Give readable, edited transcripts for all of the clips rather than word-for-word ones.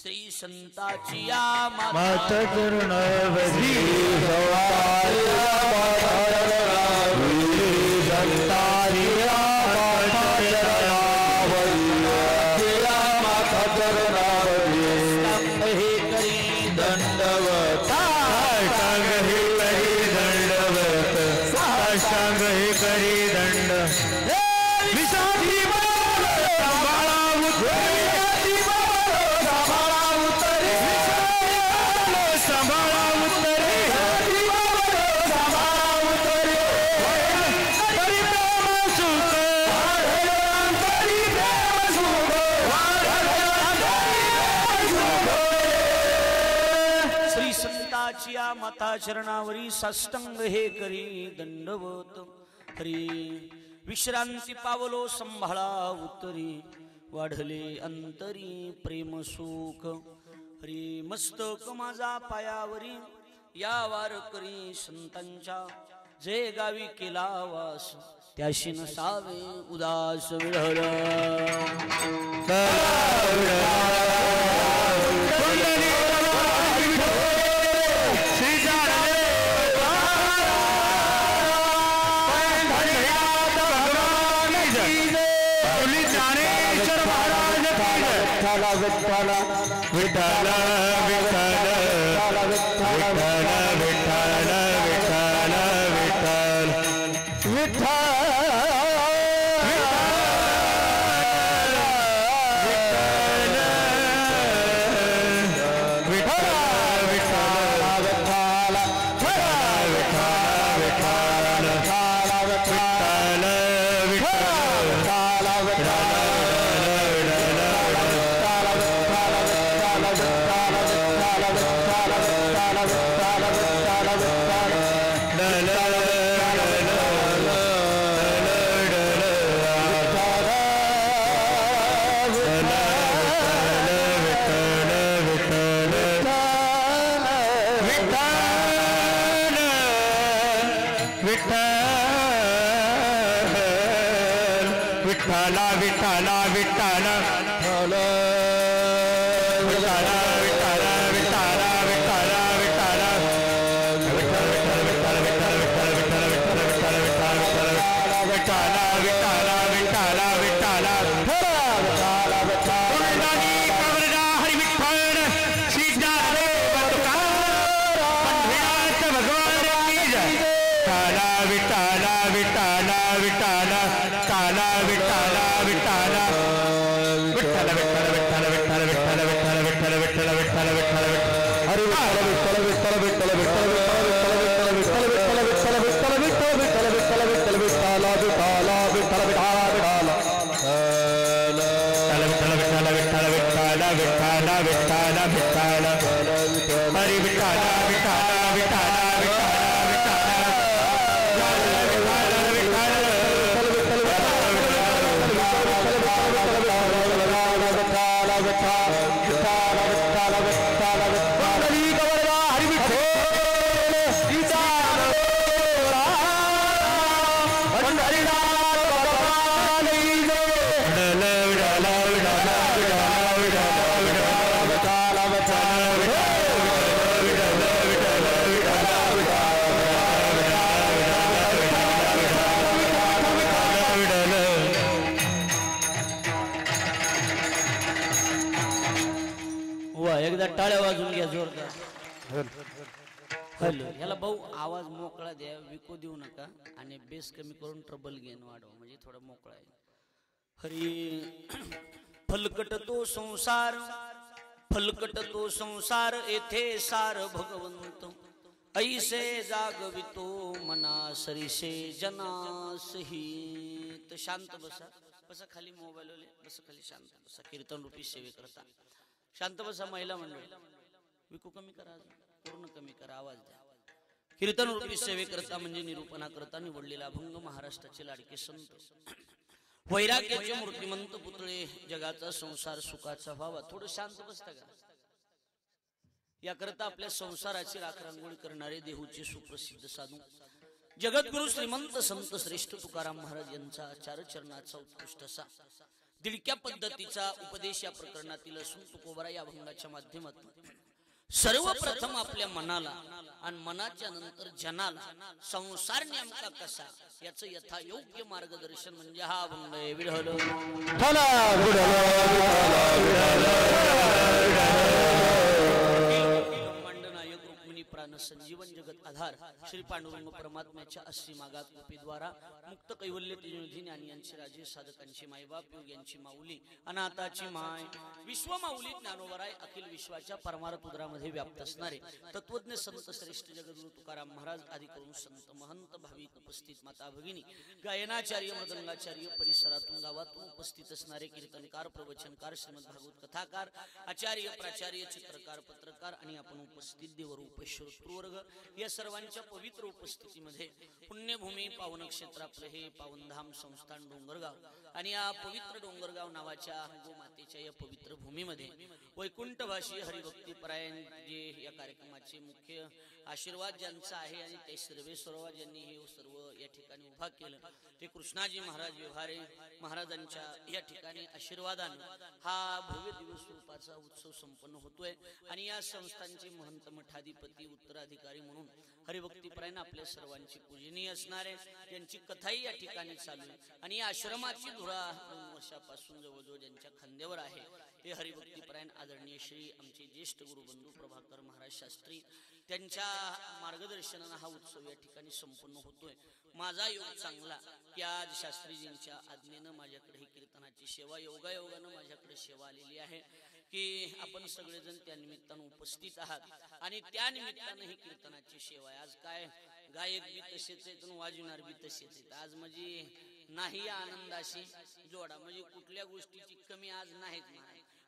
श्री संताची या मात चरणावरी हे करी दंडवत साष्टांग हे करी दंडवत साष्टांग हे करी दंड विसाखी सांभाळा उत्तरे सांभाळा उत्तरे सांभाळा उत्तरे सांभाळा उत्तरे तरी प्रेम सुख तरी प्रेम सुख श्री संताची या माता चरणावरी साष्टांग हे करी दंडवत हरी विश्रांती पावलो संभाळा उत्तरी वाढले अंतरी प्रेम सुख हरी मस्तक माझा पायावरी या वारकरी संतांच्या जे गावी केला वास त्याशी नसावे उदास विढळ विठ्ठल विठ्ठल विठ्ठल विठ्ठल विठ्ठल विठ्ठल एकदा टाळ्या वाजून घ्या जोरदार. हॅलो याला भाऊ आवाज मोकळा द्या, विको देऊ नका आणि बेस कमी करून ट्रबल गेन वाढवा म्हणजे थोडा मोकळा आहे. हरी फलकट तो संसार फलकट तो संसार येथे सार भगवंत ऐसे जागवितो मना सरीसे जनासही. तर शांत बसा, बसा खाली मोबाईल बसा खाली शांत बसा. कीर्तन रूपी सेवे करता शांत बसा. महिला मंडळी विकू कमी करा, पूर्ण कमी करा, आवाज द्या. कीर्तन रूपी सेवे करता म्हणजे निरूपणा करता निवडलेला अभंग महाराष्ट्राचे लाडके संत वैराग्याचे मूर्तिमंत पुतळे जगाचा संसार सुखाचा व्हावा. थोडं शांत बसता का? याकरता आपल्या संसाराची राखरांगोळी करणारे देहूचे सुप्रसिद्ध साधू जगद्गुरु श्रीमंत संत श्रेष्ठ तुकाराम महाराज यांचा चार चरणाचा उत्कृष्ट असा दिडक्या पद्धतीचा उपदेश या प्रकरणातील असून तुकोबरा या अभंगाच्या माध्यमातून सर्वप्रथम आपल्या मनाला आणि मनाच्या नंतर जनाला संसार नेमका कसा याचं यथायोग्य मार्गदर्शन म्हणजे हा अभंग आहे. विढल नायक रुक्मिणी प्राण संजीवन जगत आधार श्री पांडुरंग परमात्म्याच्या असीम आगाकृपेद्वारा मुक्त कैवल्य तेजोनिधी ज्ञानी यांचे राजे साधकांची मायबाप योग यांची माऊली अनाथाची माय विश्व माऊली ज्ञानोबराय अखिल विश्वाच्या परमार्थ उदरामध्ये व्याप्त असणारे तत्वज्ञ संत श्रेष्ठ जगद्गुरु तुकाराम महाराज आदी करून संत महंत भाविक उपस्थित माता भगिनी गायनाचार्य मृदंगाचार्य परिसरातून गावातून उपस्थित असणारे कीर्तनकार प्रवचनकार श्रीमद भागवत कथाकार आचार्य प्राचार्य चित्रकार पत्रकार आणि आपण उपस्थित देवरूप श्रोतृवर्ग या सर्वांच्या पवित्र उपस्थितीमध्ये पुण्यभूमी पावन क्षेत्र आपलं हे पावनधाम संस्थान डोंगरगाव आणि या पवित्र डोंगरगाव नावाच्या गोमातेच्या या पवित्र भूमीमध्ये वैकुंठभाषी हरिभक्तीपरायण जे या कार्यक्रमाचे मुख्य आशीर्वाद ज्यांचा आहे आणि ते सर्वेश्वरवा ज्यांनी हे सर्व या ठिकाणी उभा केलं ते कृष्णाजी महाराज व्यवहारे महाराजांच्या या ठिकाणी आशीर्वादाने हा भव्य दिवस स्वरूपाचा उत्सव संपन्न होतोय आणि या संस्थांचे महंत मठाधिपती उत्तराधिकारी म्हणून हरिभक्तीपरायण आपल्या सर्वांची पूजनीय असणारे यांची कथाही या ठिकाणी चालू आहे आणि या आश्रमाची धुरा 9 वर्षापासून जवळजवळ ज्यांच्या खांद्यावर आहे ते हरिभक्तीपरायण आदरणीय श्री आमचे ज्येष्ठ गुरुबंधू प्रभाकर महाराज शास्त्री त्यांच्या मार्गदर्शनाने हा उत्सव या ठिकाणी संपन्न होतोय. माझा योग चांगला की आज शास्त्रीजींच्या आज्ञेनं माझ्याकडे ही कीर्तनाची सेवा योगायोगानं माझ्याकडे सेवा आलेली आहे की आपण सगळेजण त्या निमित्तानं उपस्थित आहात आणि त्या निमित्तानं ही कीर्तनाची सेवा आहे. आज काय गायक बी तसेच आहेत वाजविणार बी तसेच आहेत. आज म्हणजे नाही आनंदाशी जोडा म्हणजे कुठल्या गोष्टीची कमी आज नाहीत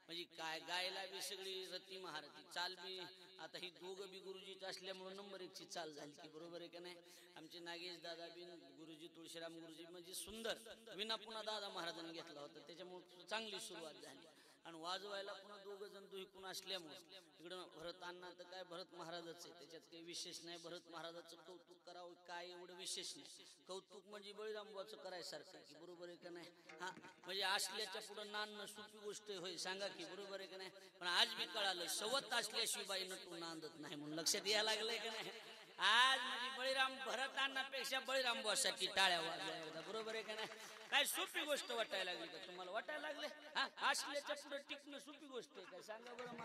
म्हणजे काय गायला बी सगळी रती महारती चाल बी आता ही दोघं बी गुरुजीच असल्यामुळे नंबर 1 ची चाल झाली की बरोबर आहे का नाही. आमचे नागेश दादा बी गुरुजी तुळशीराम गुरुजी म्हणजे सुंदर विना पुन्हा दादा महाराजांनी घेतला होता त्याच्यामुळे चांगली सुरुवात झाली आणि वाजवायला पुन्हा 2 जण दुईकून असल्यामुळे इकडं भरत अण्णा तर काय भरत महाराजच आहे त्याच्यात काही विशेष नाही. भरत महाराजाचं कौतुक करावं काय एवढं विशेष नाही. कौतुक म्हणजे बळीरामबाचं करायसारखं की बरोबर आहे का नाही. हा म्हणजे असल्याच्या पुढं नांदणं सोपी गोष्ट होय सांगा की बरोबर आहे का नाही. पण आज मी कळालं सवत असल्याशिवाय बाई नटून नांदत नाही म्हणून लक्षात यायला लागलंय का नाही. आज म्हणजे बळीराम भरत अण्णापेक्षा बळीरामबासाठी टाळ्या वाजल्या बरोबर आहे का नाही. काय सोपी गोष्ट वाटायला लागली का तुम्हाला वाटायला लागले. हा असल्याच्या पुढे टिकणं सोपी गोष्ट आहे काय सांगा बरं.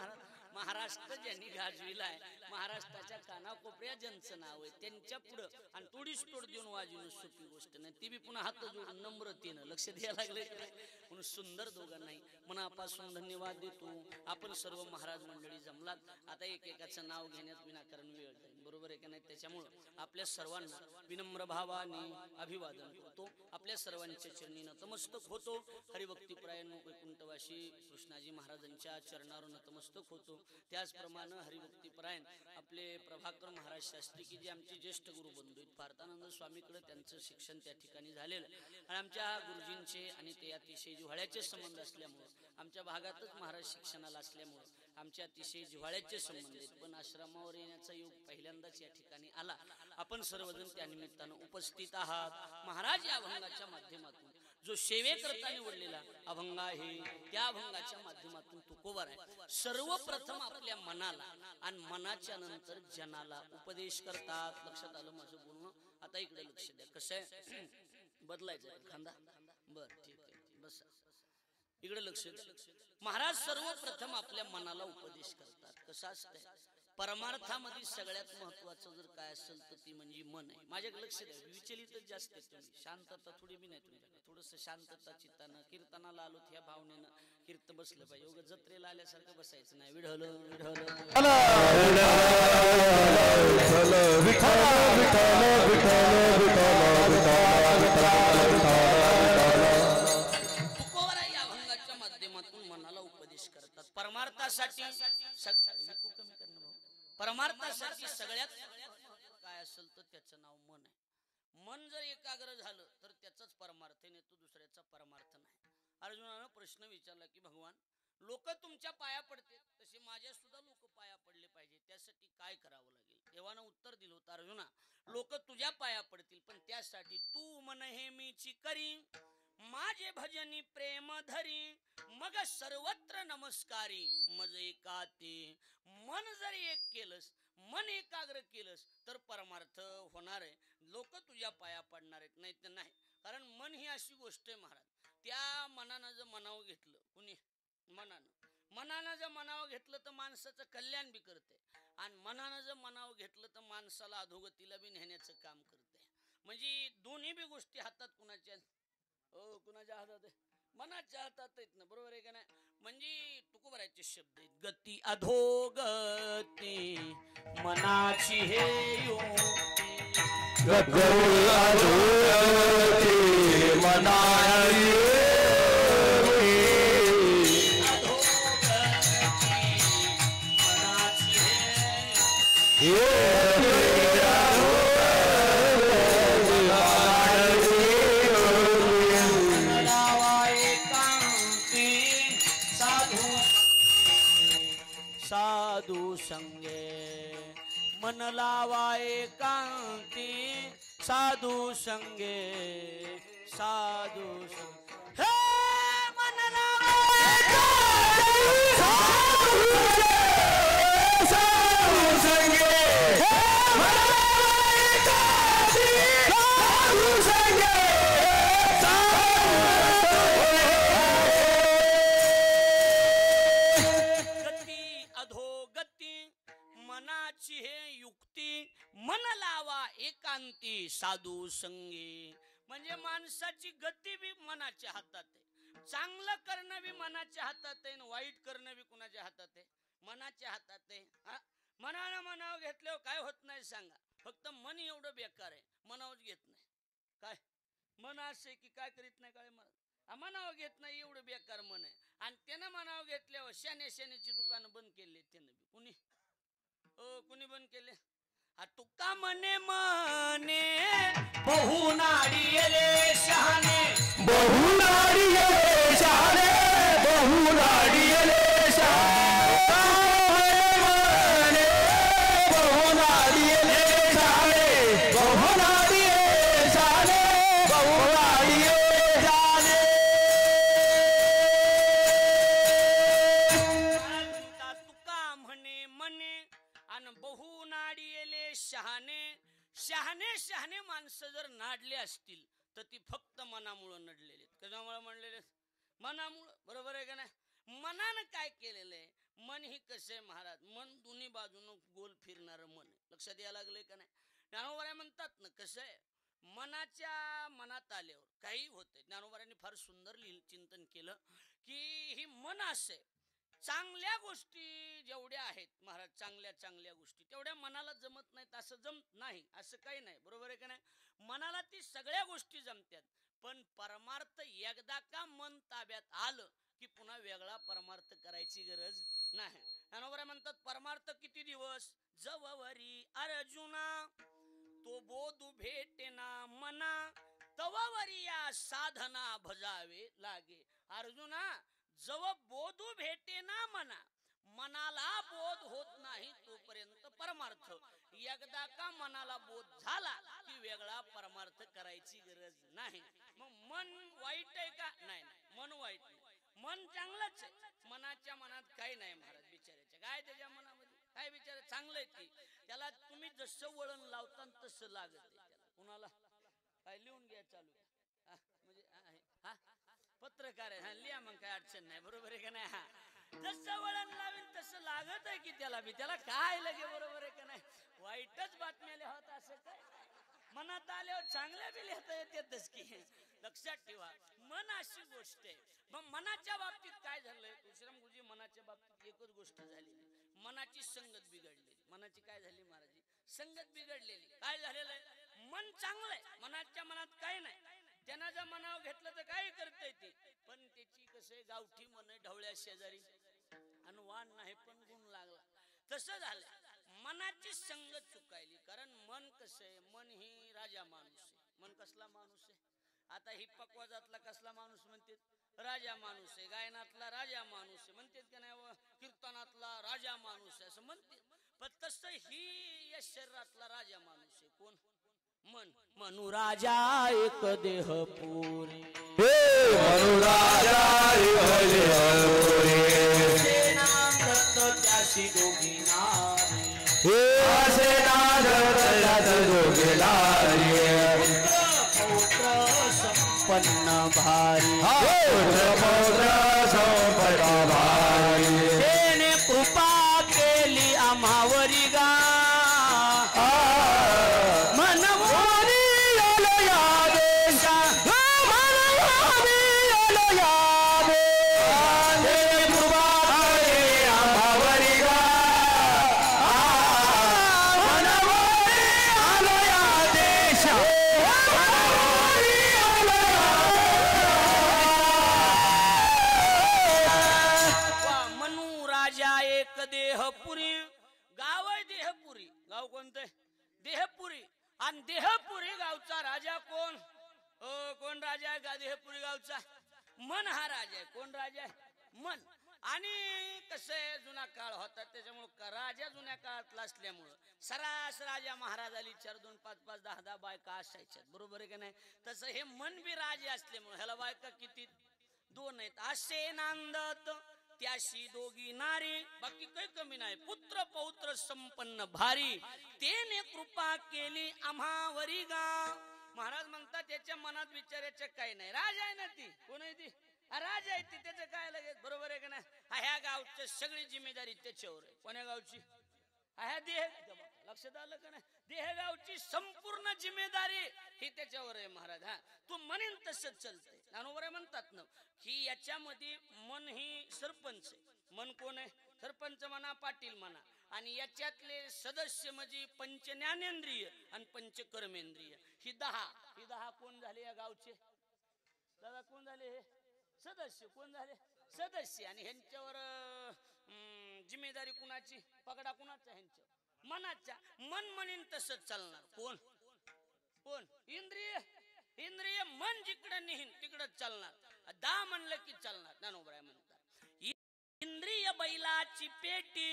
महाराष्ट्र ज्यांनी गाजविलाय महाराष्ट्राच्या कानाकोपऱ्या ज्यांचं नाव आहे त्यांच्या पुढं आणि तोडीस तोड देऊन वाजवणं सोपी गोष्ट नाही. ती बी पुन्हा हात जोडून नम्रतेनं लक्ष द्यायला लागले म्हणून सुंदर दोघांनाही मनापासून धन्यवाद देतो. आपण सर्व महाराज मंडळी जमलात आता एकेकाचं नाव घेण्यात विनाकारण वेळ जाईल बरोबर आहे का नाही. त्याच्यामुळं आपल्या सर्वांना विनम्र भावाने अभिवादन करतो. आपल्या सर्वांच्या चरणी नतमस्तक होतो. हरिभक्तीपरायण वैकुंठवासी कृष्णाजी महाराजांच्या चरणावर नतमस्तक होतो. त्याचप्रमाणे हरिभक्तीपरायण आपले प्रभाकर महाराज शास्त्री की जे आमचे ज्येष्ठ गुरुबंधू आहेत भारतानंद स्वामीकडे त्यांचं शिक्षण त्या ठिकाणी झालेलं आणि आमच्या गुरुजींचे आणि ते अतिशय जिव्हाळ्याचे संबंध असल्यामुळे आमच्या भागातच महाराज शिक्षणाला असल्यामुळे आमचे अतिशय जिव्हाळ्याचे संबंध आहेत. पण आश्रमावर येण्याचा योग पहिल्यांदाच या ठिकाणी आला. आपण सर्वजण त्या निमित्तानं उपस्थित आहात. महाराज या अभंगाच्या माध्यमातून जो सेवेकरता निवडलेला अभंग आहे त्या अभंगाच्या माध्यमातून तुकोबर आहे. सर्वप्रथम आपल्या मनाला आणि मनाच्या नंतर जनाला उपदेश करतात. लक्षात आलं माझं बोलणं. आता इकडे लक्ष द्या. कसं आहे बदलायचं खांदा बर ठीक आहे बस इकडे लक्ष द्या. महाराज सर्वप्रथम आपल्या मनाला उपदेश करतात. कसं असतंय परमार्थामध्ये सगळ्यात महत्वाचं जर काय असेल तर ती म्हणजे मन आहे. माझ्याकडे लक्ष द्या. विचलितच जास्त आहे तुम्ही. शांतता थोडी बी नाही तुमच्याकडे. थोडस शांतता चित्तानं कीर्तनाला आलो ह्या भावनेनं कीर्तन बसलं पाहिजे. उगाच जत्रेला आल्यासारखं बसायचं नाही. विढल या अभंगाच्या माध्यमातून मनाला उपदेश करतात. परमार्थासाठी परमार्थासाठी सगळ्यात काय असेल तर त्याचं नाव मन आहे. मन जर एकाग्र झालं तर त्याचाच परमार्थ आहे, तो दुसऱ्याचा परमार्थ नाही. अर्जुनानं प्रश्न विचारला की भगवान लोक तुमच्या पाया पडते तसे माझ्या सुद्धा लोक पाया पडले पाहिजे त्यासाठी काय करावं लागेल. देवानं उत्तर दिलं होतं अर्जुना लोक तुझ्या पाया पडतील पण त्यासाठी तू मन हे मीची करी माझे भजनी प्रेम धरी मग सर्वत्र नमस्कारी मज एकाती. मन जर एक केलंस, मन एकाग्र केलंस तर परमार्थ होणार आहे. लोक तुझ्या पाया पडणार आहेत, नाही तर नाही. कारण मन ही अशी गोष्ट आहे महाराज, त्या मनानं जर मनावं घेतलं, कुणी मनानं जर मनावं घेतलं तर माणसाचं कल्याण बी करते, आणि मनानं जर मनावं घेतलं तर माणसाला अधोगतीला बी नेण्याचं काम करते. म्हणजे दोन्ही बी गोष्टी हातात कुणाच्या, हो कुणाच्या हातात आहे, मनाच्या हातात आहेत ना, बरोबर आहे का नाही. म्हणजे तुकोबारायचे शब्द आहेत, गती अधोगती मनाची हे युक्ती. साधू संगे मन लावा एकांती, साधू संगे साधू संगे हे मन लावा साधू संगे मनाची हे युक्ती. मन लावा एकांती साधू संगी. म्हणजे माणसाची गती बी मनाच्या हातात आहे. चांगलं करणं बी मनाच्या हातात आहे, वाईट करणं बी कुणाच्या हातात आहे, मनाच्या हातात आहे. मनानं मनावर घेतल्यावर काय होत नाही सांगा. फक्त मन एवढं बेकार आहे, मनावर घेत नाही. काय मन असे की काय करीत नाही, काय मनावर घेत नाही, एवढं बेकार मन आहे. आणि त्यानं मनावर घेतल्यावर शाण्याची दुकानं बंद केली त्यानं बी. कुणी कुणी बंद केले. तुका मने मने बहुनाडी येले शहाणे, बहुनाडी येले शहाणे, बहुनाडी येले शहाणे, मने बहुनाडी येले शहाणे, बहुनाडी येले शहाणे, बहुनाडी येले शहाणे. तुका म्हणे मने आणि बहु नाडियेले शहाणे. शहाणे माणसं जर नाडले असतील तर ती फक्त मनामुळं नडलेले. कशामुळे म्हणलेले? मनामुळं. बरोबर आहे का नाही. मनानं काय केलेलं आहे, मन ही कसं आहे महाराज, मन दोन्ही बाजूनं गोल फिरणारं मन आहे. लक्षात यायला लागलंय का नाही. ज्ञानोबाराय म्हणतात ना, कसं आहे मनाच्या मनात आल्यावर काही होतंय. ज्ञानोबारायांनी फार सुंदर चिंतन केलं की ही मन असे चांगल्या गोष्टी जेवढ्या आहेत महाराज, चांगल्या गोष्टी तेवढ्या मनाला जमत नाहीत असं जमत नाही, असं काही नाही. बरोबर आहे का नाही. मनाला ती सगळ्या गोष्टी जमतात, पण परमार्थ एकदा का मन ताब्यात आलं की पुन्हा वेगळा परमार्थ करायची गरज नाही. ज्ञानोबा म्हणतात परमार्थ किती दिवस, जववरी अर्जुना तो बोध भेटेना मना, तववरी या साधना भजावे लागे. अर्जुना जव बोध भेटे ना मनाला बोध होत नाही तोपर्यंत परमार्थ. एकदा का मनाला बोध झाला की वेगळा परमार्थ करायची गरज नाही. मग मन वाईट आहे का? नाही, मन वाईट नाही, मन चांगलंच आहे. मनाच्या मनात काही नाही महाराज बिचारायचं. काय त्याच्या मनामध्ये काय बिचार चांगलं आहे ती. त्याला तुम्ही जसं वळण लावता तसं लागत आहे त्याला. कुणाला काय लिहून घ्या चालू म्हणजे हा पत्रकार आहे, लिहा मग काय अडचण नाही. बरोबर आहे का नाही. जसं वळण लावीन तसं लागत आहे की त्याला बी. त्याला काय लगे. बरोबर आहे का नाही. वाईटच बातम्या लिहत असं काय, मनात आल्यावर चांगल्या बी लिहिता येतेच की. लक्षात ठेवा मन अशी गोष्ट आहे. मग मनाच्या बाबतीत काय झालंय तुळशीराम गुरुजी, मनाच्या बाबतीत एकच गोष्ट झाली, मनाची संगत बिघडलेली. मनाची काय झाली महाराज, संगत बिघडलेली. काय झालेलं आहे, मन चांगलंय, मनाच्या मनात काय नाही. त्यांना जर मनावर घेतलं तर काय करता येते, पण त्याची कसं गावठी मन ढवळ्या शेजारी आणि वाण नाही पण गुण लागला. तसं झालं मनाची संगत चुकायली. कारण मन कसं आहे, मन ही राजा माणूस आहे. मन कसला माणूस आहे. आता ही पकवाजातला कसला माणूस म्हणते, राजा माणूस आहे. गायनातला राजा माणूस आहे म्हणते का नाही, कीर्तनातला राजा माणूस आहे असं म्हणते. पण तसं ही या शरीरातला राजा माणूस आहे. कोण? मन मनुराजा एक देह पुरी हे मनुराजा एक देह पुरी सेनादत्त त्यासी दोघी नारी हे सेनादत्त त्यासी दोघी नारी पुत्र संपन्न भारी पुत्र संपन्न भारी त्याने कृपा केली आम्हावरी गा देहपुरी आणि देहपुरी गावचा राजा कोण कोण राजा आहे का देहपुरी गावचा मन हा राजा आहे कोण राजा आहे मन आणि कसे जुना काळ होता त्याच्यामुळे राजा जुन्या काळातला असल्यामुळं सरास राजा महाराज आली 4 2 5 5 10 10 बायका असायच्या बरोबर आहे का नाही तसं हे मन बी राजे असल्यामुळे ह्याला बायका किती 2 आहेत असे नांदत त्याशी दोघी नारी बाकी काही कमी नाही पुत्र पौत्र संपन्न भारी तेने कृपा केली आम्हावरी गा महाराज म्हणतात त्याच्या मनात विचारायचं काही नाही राजा आहे ना ती कोण आहे ती राजा आहे ती त्याचं काय लगेच बरोबर आहे का नाही ह्या गावची सगळी जिम्मेदारी त्याच्यावर आहे कोण्या गावची ह्या देह लक्षात आलं का नाही देहगावची संपूर्ण जिम्मेदारी ही त्याच्यावर आहे महाराज हा तू म्हणेन तसंच चालतंय ज्ञानोबा म्हणतात ना की याच्यामध्ये मन ही सरपंच आहे मन कोण आहे सरपंच म्हणा पाटील म्हणा आणि याच्यातले सदस्य म्हणजे पंच ज्ञानेंद्रिय आणि पंच कर्मेंद्रिय ही 10 कोण झाले या गावचे दादा कोण झाले हे सदस्य कोण झाले सदस्य आणि ह्यांच्यावर जिम्मेदारी कुणाची पगडा कुणाचा ह्यांच्यावर मनाच्या मन म्हणेन तसंच चालणार कोण कोण इंद्रिय मन जिकडे नेहीन तिकडच चालणार 10 म्हणलं की चालणार ज्ञानोबराय म्हणतात इंद्रिय बैलाची पेटी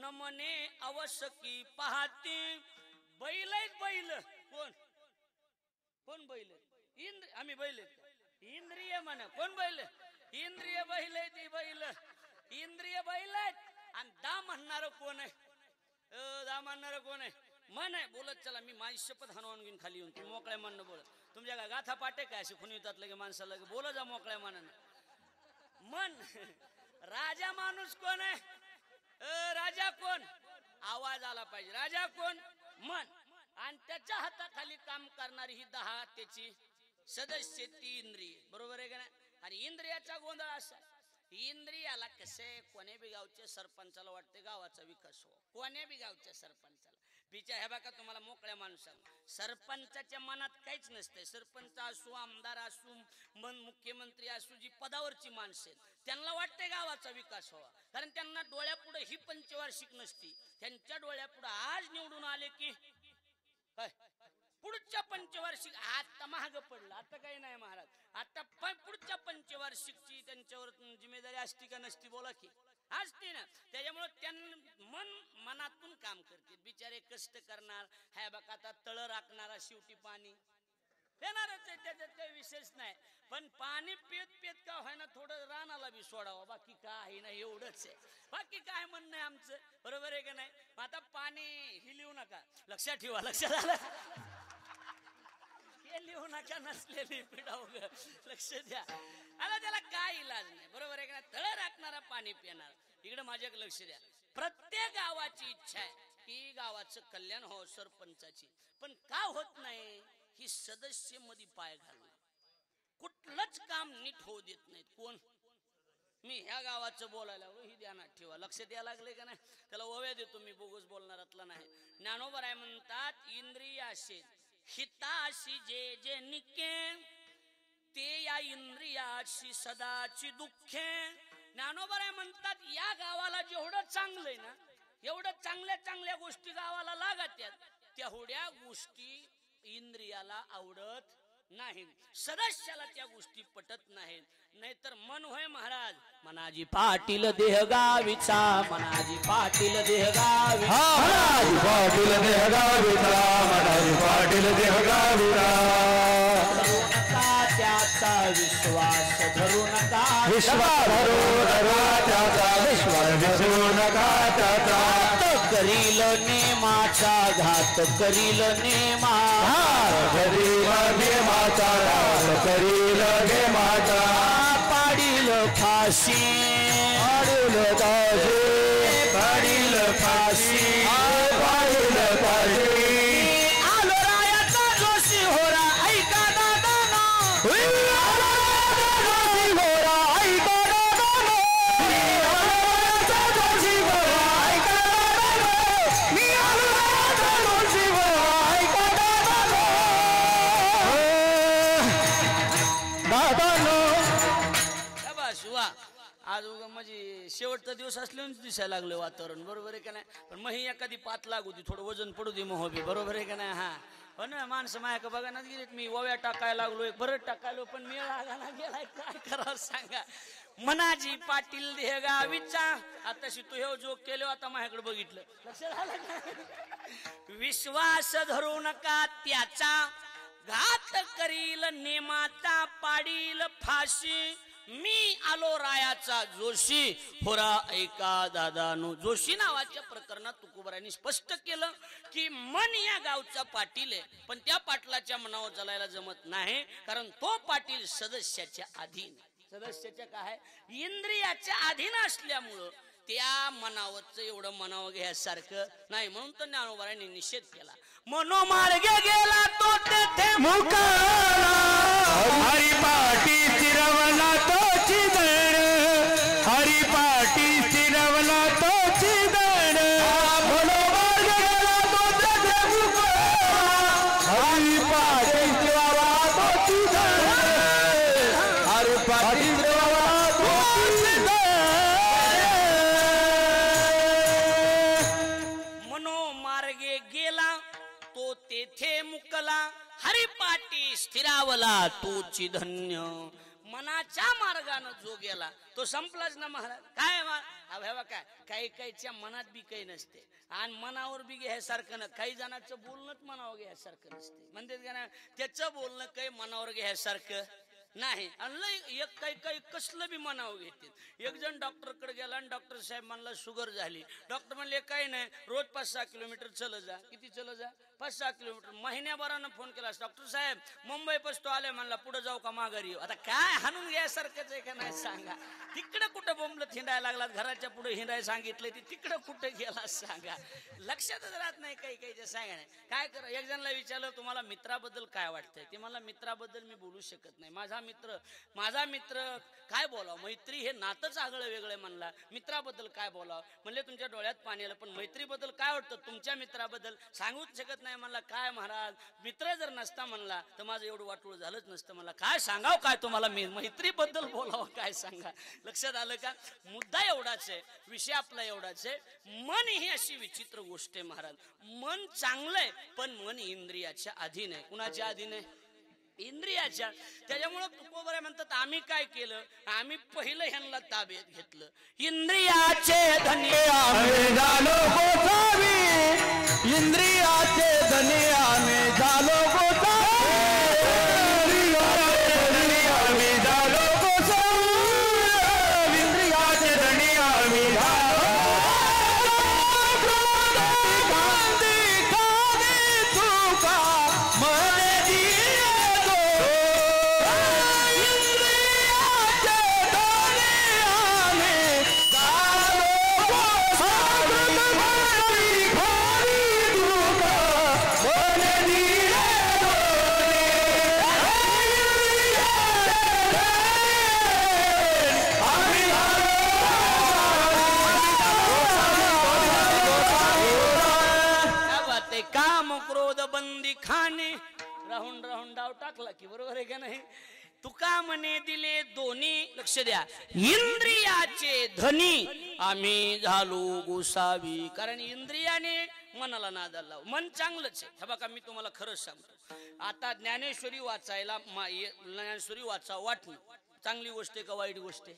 नमने अवसकी पाहती बैल कोण कोण बैल आम्ही बैल इंद्रिय म्हणा कोण बैल इंद्रिय बैल ती बैल इंद्रिय बैल आणि 10 म्हणणार कोण आहे 10 म्हणणार कोण आहे मन आहे बोलत चला मी माझी शपथ हनुमान घेऊन खाली येऊन तुम्ही मोकळ्या म्हणणं बोलत तुमच्या काय गाथा पाटे काय असे खुनी येतात लगे माणसाला बोला जा मोकळ्या मनानं मन राजा माणूस कोण आहे राजा कोण आवाज आला पाहिजे राजा कोण मन आणि त्याच्या हाताखाली काम करणारी ही 10 त्याची सदस्य ती इंद्रिय बरोबर आहे का नाही आणि इंद्रियाचा गोंधळ असा इंद्रियाला कसे कोण्या बी गावच्या सरपंचाला वाटते गावाचा विकास हो कोण्या बी गावच्या सरपंचाला बिचा हे बघा तुम्हाला मोकळ्या माणसाला सरपंचाच्या मनात काहीच नसते सरपंच असू आमदार असू मुख्यमंत्री असू जी पदावरची माणसं आहेत त्यांना वाटते गावाचा विकास व्हावा कारण त्यांना डोळ्यापुढे ही पंचवार्षिक नसती त्यांच्या डोळ्यापुढे आज निवडून आले की काय पुढच्या पंचवार्षिक आता महाग पडलं आता काही नाही महाराज आता पुढच्या पंचवार्षिकची त्यांच्यावर जिम्मेदारी असती का नसती बोला की असती ना त्याच्यामुळे त्यांना मनातून काम करते बिचारे कष्ट करणार ह्या बघा आता तळ राखणारा शेवटी पाणी येणारच आहे त्याच्यात काही विशेष नाही पण पाणी पेत का व्हायना थोडं रानाला बी सोडावं बाकी काही नाही एवढंच आहे बाकी काय म्हणणं आहे आमचं बरोबर आहे का नाही आता पाणी ही लिहू नका लक्षात ठेवा लक्षात आलं लिहू नका नसलेली पिढाव लक्ष द्या आता त्याला काय इलाज नाही बरोबर आहे का तळ राखणारा पाणी पिणार इकडे माझ्याकडे लक्ष द्या प्रत्येक गावाची इच्छा आहे की गावाचं कल्याण हो सरपंचाची पण का होत नाही ही सदस्य मध्ये पाय घालून कुठलंच काम नीट होऊ देत नाहीत कोण मी ह्या गावाचं बोलायला ही ध्यानात ठेवा लक्ष द्यायला लागले का नाही त्याला ओव्या देतो मी बोगस बोलणारातला नाही ज्ञानोबराय म्हणतात इंद्रिय असेल हिताशी जे निके ते या इंद्रियाशी सदाची दुःखे ज्ञानोबराय म्हणतात या गावाला जेवढं चांगलंय ना एवढं चांगल्या गोष्टी गावाला लागत्यात तेवढ्या गोष्टी इंद्रियाला आवडत नाही, सदस्याला त्या गोष्टी पटत नाहीत. नाहीतर मन होय महाराज, मनाजी पाटील देहगावीचा, मनाजी पाटील देहगावीचा, मनाजी पाटील देहगावीचा, मनाजी पाटील देहगावीचा. धरू नका त्याचा विश्वास, धरू नका विश्वास धरू त्याचा, विश्वास विसरू नका त्याचा. करील नेमाचा घात, करील नेमा करील नेमाचा घात, करील नेमाचा. पाडील फाशी, पाडील फाशी, पाडील फाशी, पाडील फाशी. आलो रायाचा जोशी होरा, ऐका दादानो, होरा ऐका दादानो, रायाचा जोशी होरा ऐका दादानो, मी आलो रायाचा जोशी होरा ऐका दादानो. दादानो शिवा आज उगा म्हणजे शेवटचा दिवस असल्याने दिसायला लागलं वातावरण, बरोबर आहे का नाही. पण मग ही एखादी पात लागू दे, थोडं वजन पडू दे मोहबी, बरोबर आहे का नाही. हा पण माणसं माया का बघा ना गेलीत, मी ओव्या टाकायला लागलो, एक भरत टाकायलो, पण मी लागायला गेलाय, काय करावं सांगा. मनाजी पाटील देहगावीचा. आताशी तू हे जोक केले, आता माझ्याकडे बघितलं, लक्षात आलं का. विश्वास धरू नका त्याचा, घात करील नेमाचा, पाडील फाशी. मी आलो रायाचा जोशी होरा ऐका दादानो. जोशी नावाच्या प्रकरणात तुकोबारायांनी स्पष्ट केलं की मन या गावचा पाटील आहे, पण त्या पाटलाच्या मनावर चालायला जमत नाही, कारण तो पाटील सदस्याच्या अधीन, सदस्याच्या काय इंद्रियाच्या अधीन असल्यामुळं त्या मनावरच एवढं मनावर घ्यासारखं नाही. म्हणून तर ज्ञानोबारायांनी निषेध केला. मनोमार्गे गेला तो तेथे मुकाला, हरिपाटी चिरवला तोची दण, हरिपाटी चिरवला तोची दण. मनोमार्गे गेला तो तेथे मुकाला, हरिपाटी चिरवला तोची दण, हरिपाटी चिरवला तोची दण. मनोमार्गे गेला तो तेथे मुकला, हरिपाटी स्थिरावला तोची धन्य. मनाच्या मार्गाने जो गेला तो संपलाच ना महाराज. काय काय काही काहीच्या मनात बी काही नसते, आणि मनावर बी घ्यायसारखं ना. काही जणांचं बोलणंच मनावर घ्यायसारखं नसते, म्हणते का ना, त्याचं बोलणं काही मनावर घ्यायसारखं नाही. आणि एक काही कसलं बी मनावर घेते. एक जण डॉक्टरकडे गेला आणि डॉक्टर साहेब म्हणला शुगर झाली. डॉक्टर म्हणले काही नाही, रोज 5-6 किलोमीटर चल जा. किती चल जा? 5-6 किलोमीटर. महिन्याभरानं फोन केला, डॉक्टर साहेब मुंबई पस्तो आले, म्हणला पुढे जाऊ का माघारी येऊ. आता काय हाणून घ्यायसारखंच आहे का नाही सांगा. तिकडं कुठं बोंबलत हिंडायला लागला, घराच्या पुढे हिंडायला सांगितलं, ती तिकडं कुठं गेला सांगा. लक्षातच राहत नाही काही सांगा नाही. काय करा, एक जणला विचारलं तुम्हाला मित्राबद्दल काय वाटतंय, ते मला मित्राबद्दल मी बोलू शकत नाही. माझा मित्र काय बोलावं, मैत्री हे नातच आगळं वेगळं म्हणला. मित्राबद्दल काय बोलावं म्हणले, तुमच्या डोळ्यात पाणी आलं, पण मैत्रीबद्दल काय वाटतं तुमच्या मित्राबद्दल सांगूच शकत नाही म्हणला. काय महाराज, मित्र जर नसता म्हणला तर माझं एवढं वाटोळ झालंच नसतं. मला काय सांगावं, काय तुम्हाला मैत्रीबद्दल बोलावं, काय सांगा. लक्षात आलं का. मुद्दा एवढाच आहे, विषय आपला एवढाच आहे. मन ही अशी विचित्र गोष्ट आहे महाराज. मन चांगलंय, पण मन इंद्रियाच्या अधीन आहे. कुणाच्या अधीन आहे? इंद्रियाच्या. त्याच्यामुळे तुकोबाराय म्हणतात आम्ही काय केलं, आम्ही पहिलं ह्यांना ताब्यात घेतलं. इंद्रियाचे धनी आम्ही झालो गोसावी, इंद्रियाचे धनी आम्ही झालो गोसावी, आम्ही झालो गोसावी, इंद्रियाचे धनी आम्ही झालो. काम क्रोध बंदी खाणे, राहून डाव टाकला की, बरोबर आहे का नाही. तुका म्हणे दिले दोन्ही, लक्ष द्या, इंद्रियाचे धनी आम्ही झालो गोसावी. कारण इंद्रियाने मनाला नादाला लाव. मन चांगलंच आहे. हे बघा मी तुम्हाला खरंच सांगतो, आता ज्ञानेश्वरी वाचायला ज्ञानेश्वरी वाचा वाटणं चांगली गोष्ट आहे का वाईट गोष्ट आहे?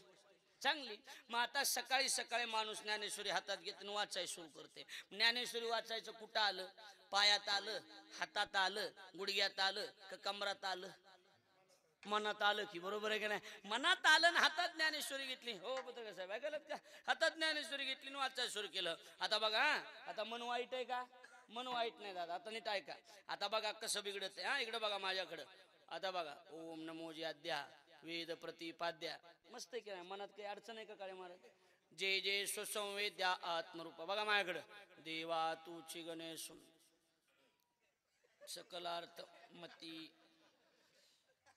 चांगली. मग आता सकाळी सकाळी माणूस ज्ञानेश्वरी हातात घेत वाचाय सुरू करते. ज्ञानेश्वरी वाचायचं कुठं आलं? पायात आलं, हातात आलं, गुडघ्यात आलं का कमरात आलं? मनात आलं की. बरोबर आहे का नाही? मनात आलं ना हातात ज्ञानेश्वरी घेतली. हो पत्रकार साहेब ऐकलं का? हातात ज्ञानेश्वरी घेतली आणि वाचायला सुरू केलं. आता बघा आता मन वाईट आहे का? मन वाईट नाही दादा. आता नीट ऐका. आता बघा कसं बिघडत आहे. हा इकडे बघा माझ्याकडं. आता बघा ओम नमो ज्याद्या वेद प्रतिपाद्या. मस्त आहे की नाही? मनात काही अडचण आहे का काळे महाराज? जे जे स्वसंवेद्या आत्मरूपा. बघा माझ्याकडं. देवा तूची गणेश सकलार्थ मती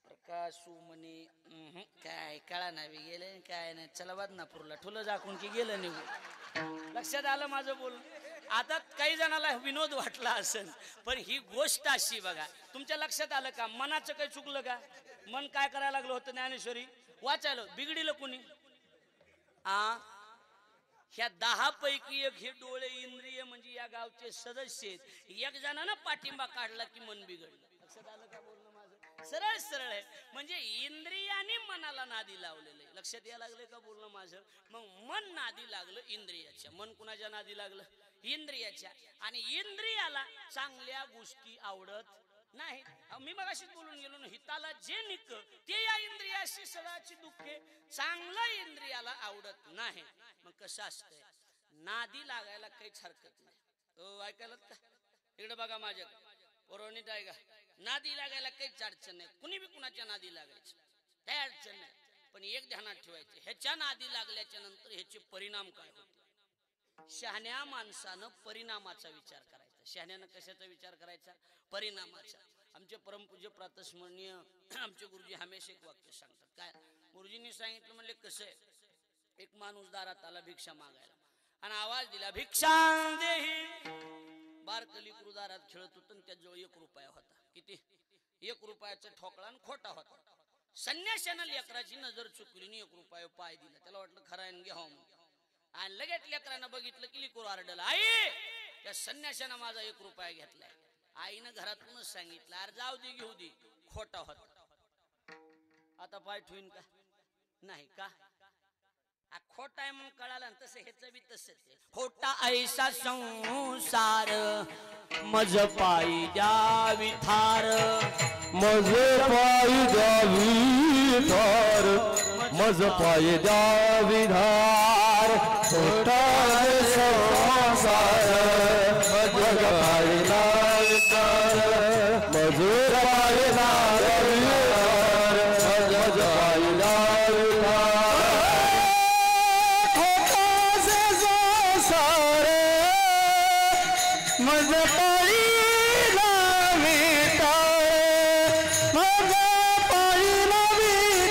प्रकाशू म्हणे काय कळा नाही गेले काय नाही. चला बदनापूरला ठुलं झाकून की गेलं निघून. लक्षात आलं माझं बोल? आता काही जणाला विनोद वाटला असेल, पण ही गोष्ट अशी बघा. तुमच्या लक्षात आलं का? मनाचं काही चुकलं का? मन काय करायला लागलं होतं ज्ञानेश्वरी वाचायला? बिघडीलं कुणी? ह्या 10 पैकी एक हे डोळे इंद्रिय म्हणजे या गावचे सदस्य आहेत. एक जणानं पाठिंबा काढला की मन बिघडलं. लक्षात आलं का बोलणं माझं? सरळ सरळ आहे. म्हणजे इंद्रियाने मनाला नादी लावलेलं आहे. लक्षात यायला लागलं का बोलणं माझं? मग मन नादी लागलं इंद्रियाच्या. मन कुणाच्या नादी लागलं? इंद्रियाच्या. आणि इंद्रियाला चांगल्या गोष्टी आवडत नाही. मी मग अशीच बोलून गेलो ना, हिताला जे निक ते या इंद्रियाशी सदाची दुःखे. चांगलं इंद्रियाला आवडत नाही. मग कसं असतंय? नादी लागायला काहीच हरकत नाही. ऐकायला का? इकडे बघा माझ्याकडे. पोरोनीत आहे का? नादी लागायला काहीच अडचण नाही. कुणी बी कुणाच्या नादी लागायचं काही अडचण नाही. पण एक ध्यानात ठेवायचे, ह्याच्या नादी लागल्याच्या नंतर ह्याचे परिणाम काय होते. शहाण्या माणसानं परिणामाचा विचार करायचा. शहाण्यानं कशाचा विचार करायचा? परिणामाचा. आमचे परमपूज्य प्रातस्मरणीय आमचे गुरुजी हमेशा एक वाक्य सांगतात. काय गुरुजींनी सांगितलं म्हणले, कसं आहे, एक माणूस दारात आला भिक्षा मागायला आणि आवाज दिला भिक्षा देही. बारकली दारात खेळत होतं आणि त्याजवळ 1 रुपया होता. किती? 1 रुपयाचा ठोकळा आणि खोटा होता. संन्याशानं लेकराची नजर चुकली आणि 1 रुपया पाय दिला. त्याला वाटलं खरा आहे घ्यावं म्हणून. आणि लगेच लेकरानं बघितलं की लिकूर आरडला, आई त्या संन्याशानं माझा 1 रुपया घेतलाय. आईनं घरातूनच सांगितलं, अरे जाऊ दे घेऊ दे, खोटा होता. आता पाय ठेवीन का? नाही का? खोटा आहे म्हणून कळाला. तसं ह्याच बी तसंच. खोटा ऐसा संसार मज पायी द्यावी थार. मज पायी द्यावी धार. मज पायी द्यावी धार. खोटा संसार मज पायी द्यावी धार. मज पायी द्यावी धार. मज पायी द्यावी धार. मज पायी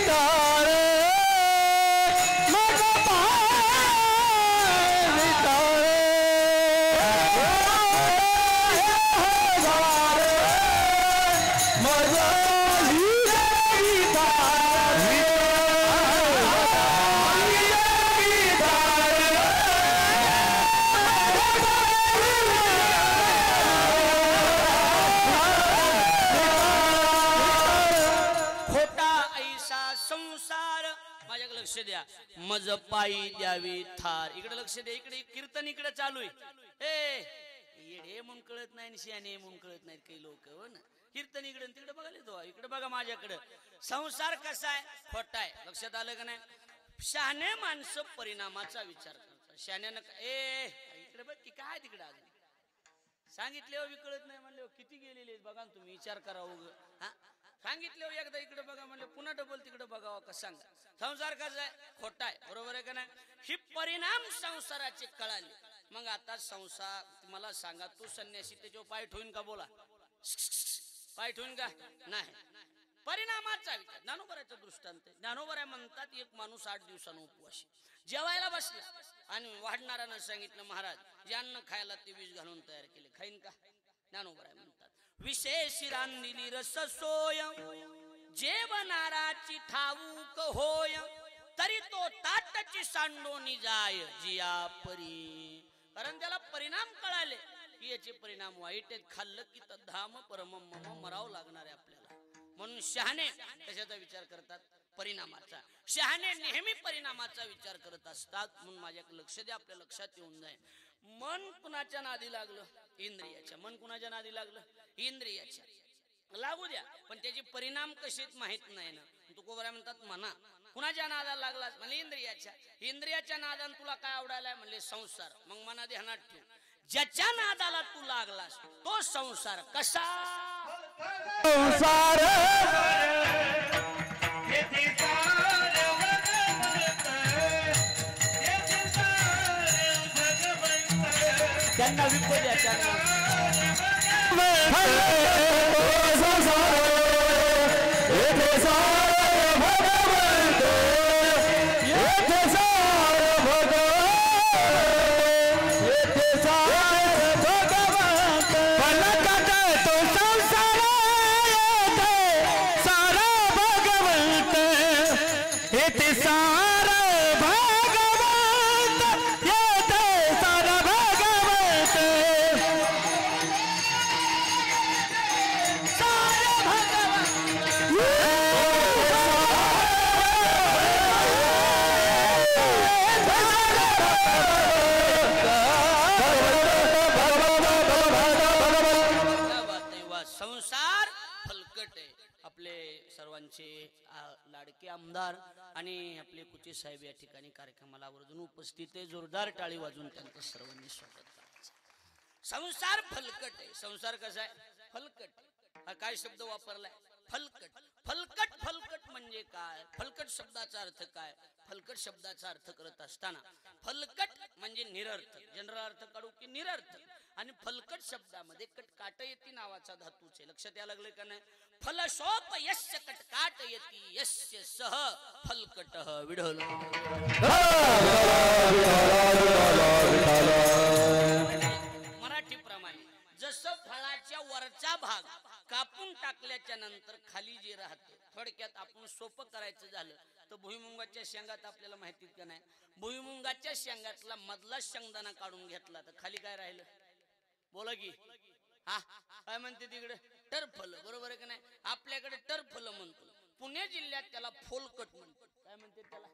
द्यावी धार. मज पायी द्यावी धार. मज पायी धार. मज द्यावी धार. लक्ष द्या. मज पायी द्यावी थार. इकडे लक्ष द्या. इकडे कीर्तन इकडे चालू आहे. येडे म्हणून कळत नाही, शहाणे म्हणून कळत नाहीत काही लोक. हो ना, कीर्तन इकडे तिकडे बघायला तो. इकडे बघा माझ्याकडे. संसार कसा आहे? खोटा आहे. लक्षात आलं का नाही? शहाणे माणसं परिणामाचा विचार करतात. शहाण्यानं इकडे बघ की काय तिकडे अजून सांगितले बी कळत नाही म्हणले. किती गेलेले बघा तुम्ही, विचार करा. हा सांगितले एकदा इकडे बघा म्हणले, पुन्हा डबल तिकडे बघावा का? सांगा. संसार कसा आहे? खोटा आहे. बरोबर आहे का नाही? ही परिणाम संसाराचे कळाले. मग आता संसार मला सांगा, तू संन्यासी त्याच्यावर पाय ठेवून का? बोला, पाय ठेवून का? नाही. परिणामाचा विचार. ज्ञानोबराचा दृष्टांत. ज्ञानोबरा म्हणतात, एक माणूस 8 दिवसानं उपवाशी जेवायला बसला आणि वाढणाऱ्यानं सांगितलं, महाराज जे अन्न खायला ते विष घालून तयार केले, खाईन का? ज्ञानोबरा म्हणतात, विशेष रांदिली रस सोय जेवणाराची ठाऊक होय तरी तो ताटची सांडोनी जाय जिया परी. कारण त्याला परिणाम कळाले की याचे परिणाम वाईट आहेत. खाल्लं की तद्धाम परम मरावं लागणार आहे आपल्याला. म्हणून शहाणे कशाचा विचार करतात? परिणामाचा. शहाणे नेहमी परिणामाचा विचार करत असतात. म्हणून माझ्याकडे लक्ष द्या, आपल्या लक्षात येऊन जाईल. मन कुणाच्या नादी लागलं? इंद्रियाच्या. मन कुणाच्या नादी लागलं? इंद्रियाच्या. लागू द्या, पण त्याचे परिणाम कसे माहित नाही ना. तुकोबरा म्हणतात म्हणा कुणाच्या नादाला लागलास? म्हणजे इंद्रियाच्या. इंद्रियाच्या नादान तुला काय आवडायला? म्हणले संसार. मग मना ध्यानात ठेव, ज्याच्या नादाला तू लागलास तो संसार कसा? संसार त्यांना विपद्या त्यांना लाडके आमदार आणि आपले कुचे साहेब या ठिकाणी कार्यक्रमाला आवर्जून उपस्थित आहे. जोरदार टाळी वाजून त्यांचं सर्वांनी स्वागत करायचं. संसार फलकट आहे. संसार कसा आहे? फलकट. हा काय शब्द वापरलाय? फलकट. फलकट फलकट म्हणजे काय? फलकट शब्दाचा अर्थ काय? फलकट शब्दाचा अर्थ करत असताना फलकट म्हणजे निरर्थक. जनरल अर्थ काढू की निरर्थक. आणि फलकट शब्दामध्ये कटकाटयती नावाचा धातूच आहे. लक्षात यायला लागले का नाही? फलशोप यस्य कटकाटयती यस्य सह फलकटः विढल. मराठी प्रमाणे जसं फळाच्या वरचा भाग कापून टाकल्याच्या नंतर खाली जे राहतं, थोडक्यात आपण सोपं करायचं झालं तर भुईमुंगाच्या शेंगात आपल्याला माहिती का नाही? भुईमुंगाच्या शेंगातला मधला शेंगदाणा काढून घेतला तर खाली काय राहिलं? बोला की हा काय म्हणते तिकडे? टरफल. बरोबर आहे का नाही? आपल्याकडे टरफल म्हणतो. पुणे जिल्ह्यात त्याला फोलकट म्हणतो. काय म्हणते त्याला?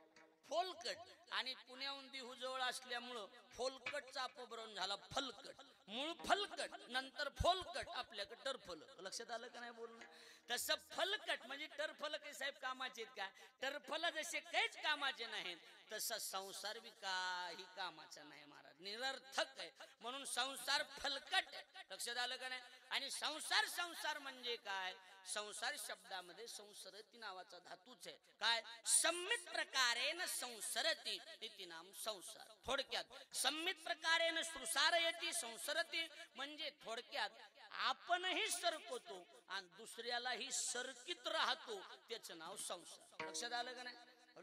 फोलकट. आणि पुण्याहून दिहू जवळ असल्यामुळं फोलकटचा अपभ्रंश झाला फलकट. मूळ फलकट नंतर फोलकट, आपल्याकडे टरफल. लक्षात आलं का नाही बोलणं? तसं फलकट म्हणजे टरफल काही साहेब कामाचे आहेत का? टरफल जसे काहीच कामाचे नाहीत तसा संसार बी काही कामाचा नाही महाराज, निरर्थक आहे. म्हणून संसार फलकट आहे. लक्षात आलं का नाही? आणि संसार संसार म्हणजे काय? संसार शब्दामध्ये संसरती नावाचा धातूच आहे. काय? संमित प्रकारेन संसरती इति नाम संसार. थोडक्यात संमित प्रकारेन सुसारयती संसरती म्हणजे थोडक्यात आपणही सरकतो आणि दुसऱ्यालाही सरकीत राहतो, त्याचं नाव संसार. लक्षात आलं का नाही?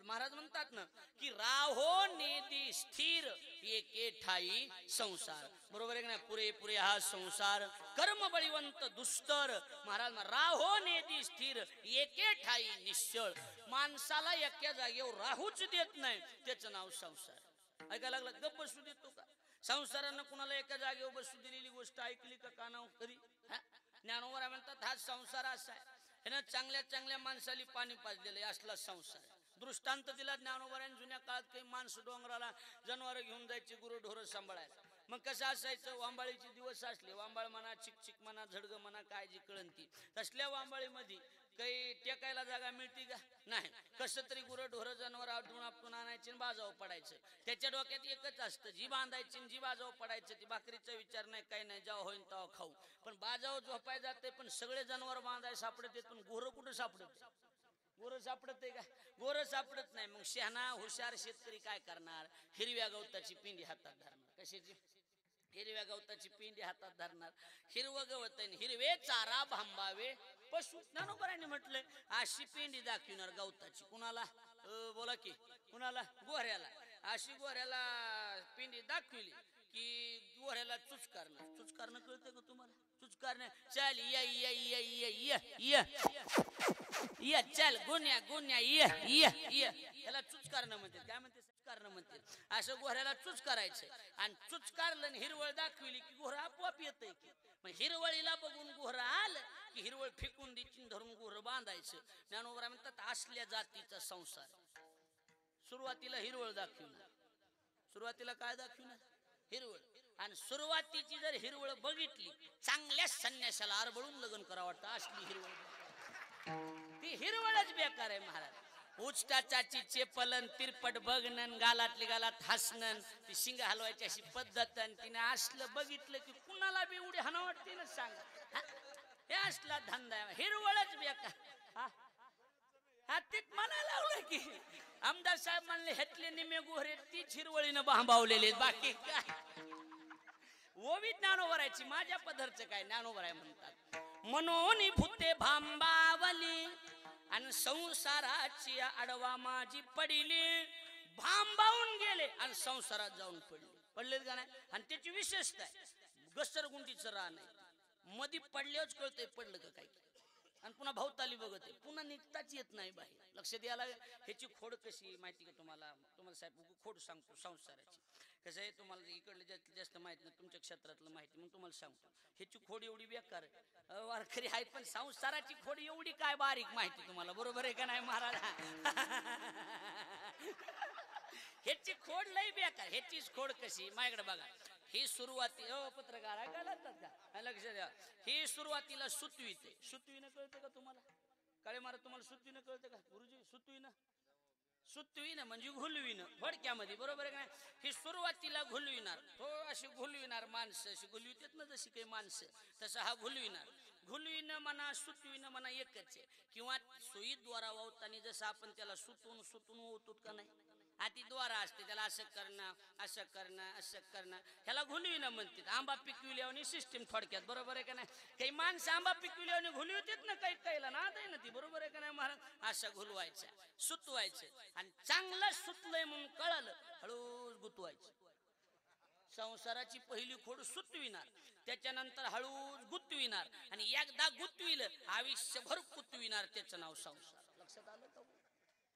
महाराज म्हणतात ना की राहो नेदी स्थिर एके ठाई संसार. बरोबर आहे का नाही? पुरेपुरे हा संसार कर्म बळीवंत दुस्तर. महाराज राहो नेदी स्थिर एके ठाई निश्चळ. माणसाला एका जागेवर राहूच देत नाही, त्याचं नाव संसार. ऐकायला लागला? गप्प बसू देतो का? संसारानं कुणाला एका जागेवर बसू दिलेली गोष्ट ऐकली का कानावर कधी? ज्ञानोबा म्हणतात हा संसार असा आहे, ह्यानं चांगल्या चांगल्या माणसाली पाणी पाजलेलं आहे, असला संसार आहे. दृष्टांत दिला ज्ञानोबाऱ्यांनी. जुन्या काळात काही माणसं डोंगराला जनावर घेऊन जायची, गुरु ढोरं सांभाळायला. मग कसं असायचं? वांबाळीचे दिवस असले, वांबाळ म्हणा, चिकचिक म्हणा, झडग म्हणा, काय जी कळंती, तसल्या वांबाळीमध्ये काही टेकायला जागा मिळते का? नाही. कसं तरी गुरं ढोरं जनावर आढळून आपण आणायचे आणि बाजावर पडायचं. त्याच्या डोक्यात एकच असतं, जी बांधायची जी बाजावर पडायचं. ती भाकरीचा विचार नाही, काही नाही, जेव्हा होईन तेव्हा खाऊ. पण बाजावर झोपाय जाते, पण सगळे जनावर बांधाय सापडत येत, पण गोरं कुठं सापडत? गोरं सापडत आहे का? गोरं सापडत नाही. मग शहाणा हुशार शेतकरी काय करणार? हिरव्या गवताची पिंडी हातात धरणार. कशाची? हिरव्या गवताची पिंडी हातात धरणार. हिरवं गवत आहे, हिरवे चारा भांबावे पशु. ज्ञानोबारांनी म्हटलंय अशी पिंडी दाखविणार गवताची. कुणाला? बोला की कुणाला? गोऱ्याला. अशी गोऱ्याला पिंडी दाखविली की गोऱ्याला चुचकारणं. चुचकारणं कळतं का तुम्हाला? चुचकारणं चाल या या या या या ये चल गुन्या गुन्या ये ये ये ह्याला चुचकारणं म्हणते. काय म्हणते? चुचकारणं म्हणते. असं गोऱ्याला चुच करायचं आणि चुचकारलं आणि हिरवळ दाखविली की गोरा आपोआप येतंय की. मग हिरवळीला बघून गोरा आलं की हिरवळ फेकून द्यायची, धरून गोर बांधायचं. ज्ञानोबा म्हणतात असल्या जातीचा संसार. सुरुवातीला हिरवळ दाखविणार. सुरुवातीला काय दाखविणार? हिरवळ. आणि सुरुवातीची जर हिरवळ बघितली, चांगल्या संन्यासाला आरबळून लग्न करावं वाटतं. असली हिरवळ ती हिरवळच बेकार आहे महाराज. उचटाचाची चेपलन, तिरपट बघणं, गालातली गालात हसणं, ती शिंग हलवायची अशी पद्धत, आणि तिने असलं बघितलं की कुणाला बी उडी हाना वाटते ना. सांगा हे असला धंदा आहे. हिरवळच बेकार. हा तीच म्हणायला लावलं की आमदार साहेब म्हणले हेतले निमे गोरे तीच हिरवळीनं भांबावलेले. बाकी काय ओवी ज्ञानोबरायची. माझ्या पदरचं काय ज्ञानोबराय म्हणतात. मनोनी भूते भांबावली आणि संसाराची आडवा माझी पडिली. भांबावून गेले आणि संसारात जाऊन पडलेत का नाही. आणि त्याची विशेषता आहे घसरगुंडीचं रान आहे. मधी पडल्याच कळतंय पडलं का काय. आणि पुन्हा भावताली बघत आहे, पुन्हा निघताच येत नाही बाहेर. लक्ष द्यायला. ह्याची खोड कशी माहिती का तुम्हाला? तुम्हाला साहेब खोड सांगतो संसाराची. कसं आहे तुम्हाला इकडले जास्तीत जास्त माहिती नाही, तुमच्या क्षेत्रातलं माहिती, मग तुम्हाला सांगतो. ह्याची खोड एवढी बेकार आहे वारकरी आहे, पण संसाराची खोड एवढी काय बारीक माहिती तुम्हाला. बरोबर आहे का नाही महाराज? ह्याची खोड लई बेकार. ह्याचीच खोड कशी माझ्याकडे बघा. ही सुरुवाती पत्रकार का लक्ष द्या. ही सुरुवातीला सुतवीते. सुतवीनं कळते का तुम्हाला? काळे महाराज तुम्हाला सुतवीनं कळते का गुरुजी? सुतवीनं सुतवीनं म्हणजे घुलविणं थोडक्यामध्ये. बरोबर आहे का? ही सुरुवातीला घुलविणार, तो अशी घुलविणार माणसं, अशी घुलवितात ना जशी काही माणसं, तसं हा घुलविणार. घुलविणं म्हणा सुतविणं म्हणा एकच आहे. किंवा सुईद्वारा वावताना जसं आपण त्याला सुतून सुतून ओतूत का नाही, आधी द्वारा असते त्याला, असं करणं असं करणं असं करणं, ह्याला घुलविणं म्हणतात. आंबा पिकविल्यावर सिस्टीम थोडक्यात. बरोबर आहे का नाही? काही माणसं आंबा पिकविल्यावर घुलवितात ना, काही काहीला ना आहे ना ती. बरोबर आहे का नाही महाराज? असं घुलवायचं सुतवायचं. आणि चांगलं सुतलंय म्हणून कळलं हळूच गुतवायचं. संसाराची पहिली खोड सुतविणार, त्याच्यानंतर हळूच गुतविणार, आणि एकदा गुतविलं आयुष्यभर गुतविणार. त्याचं नाव संसार. लक्षात आलं का?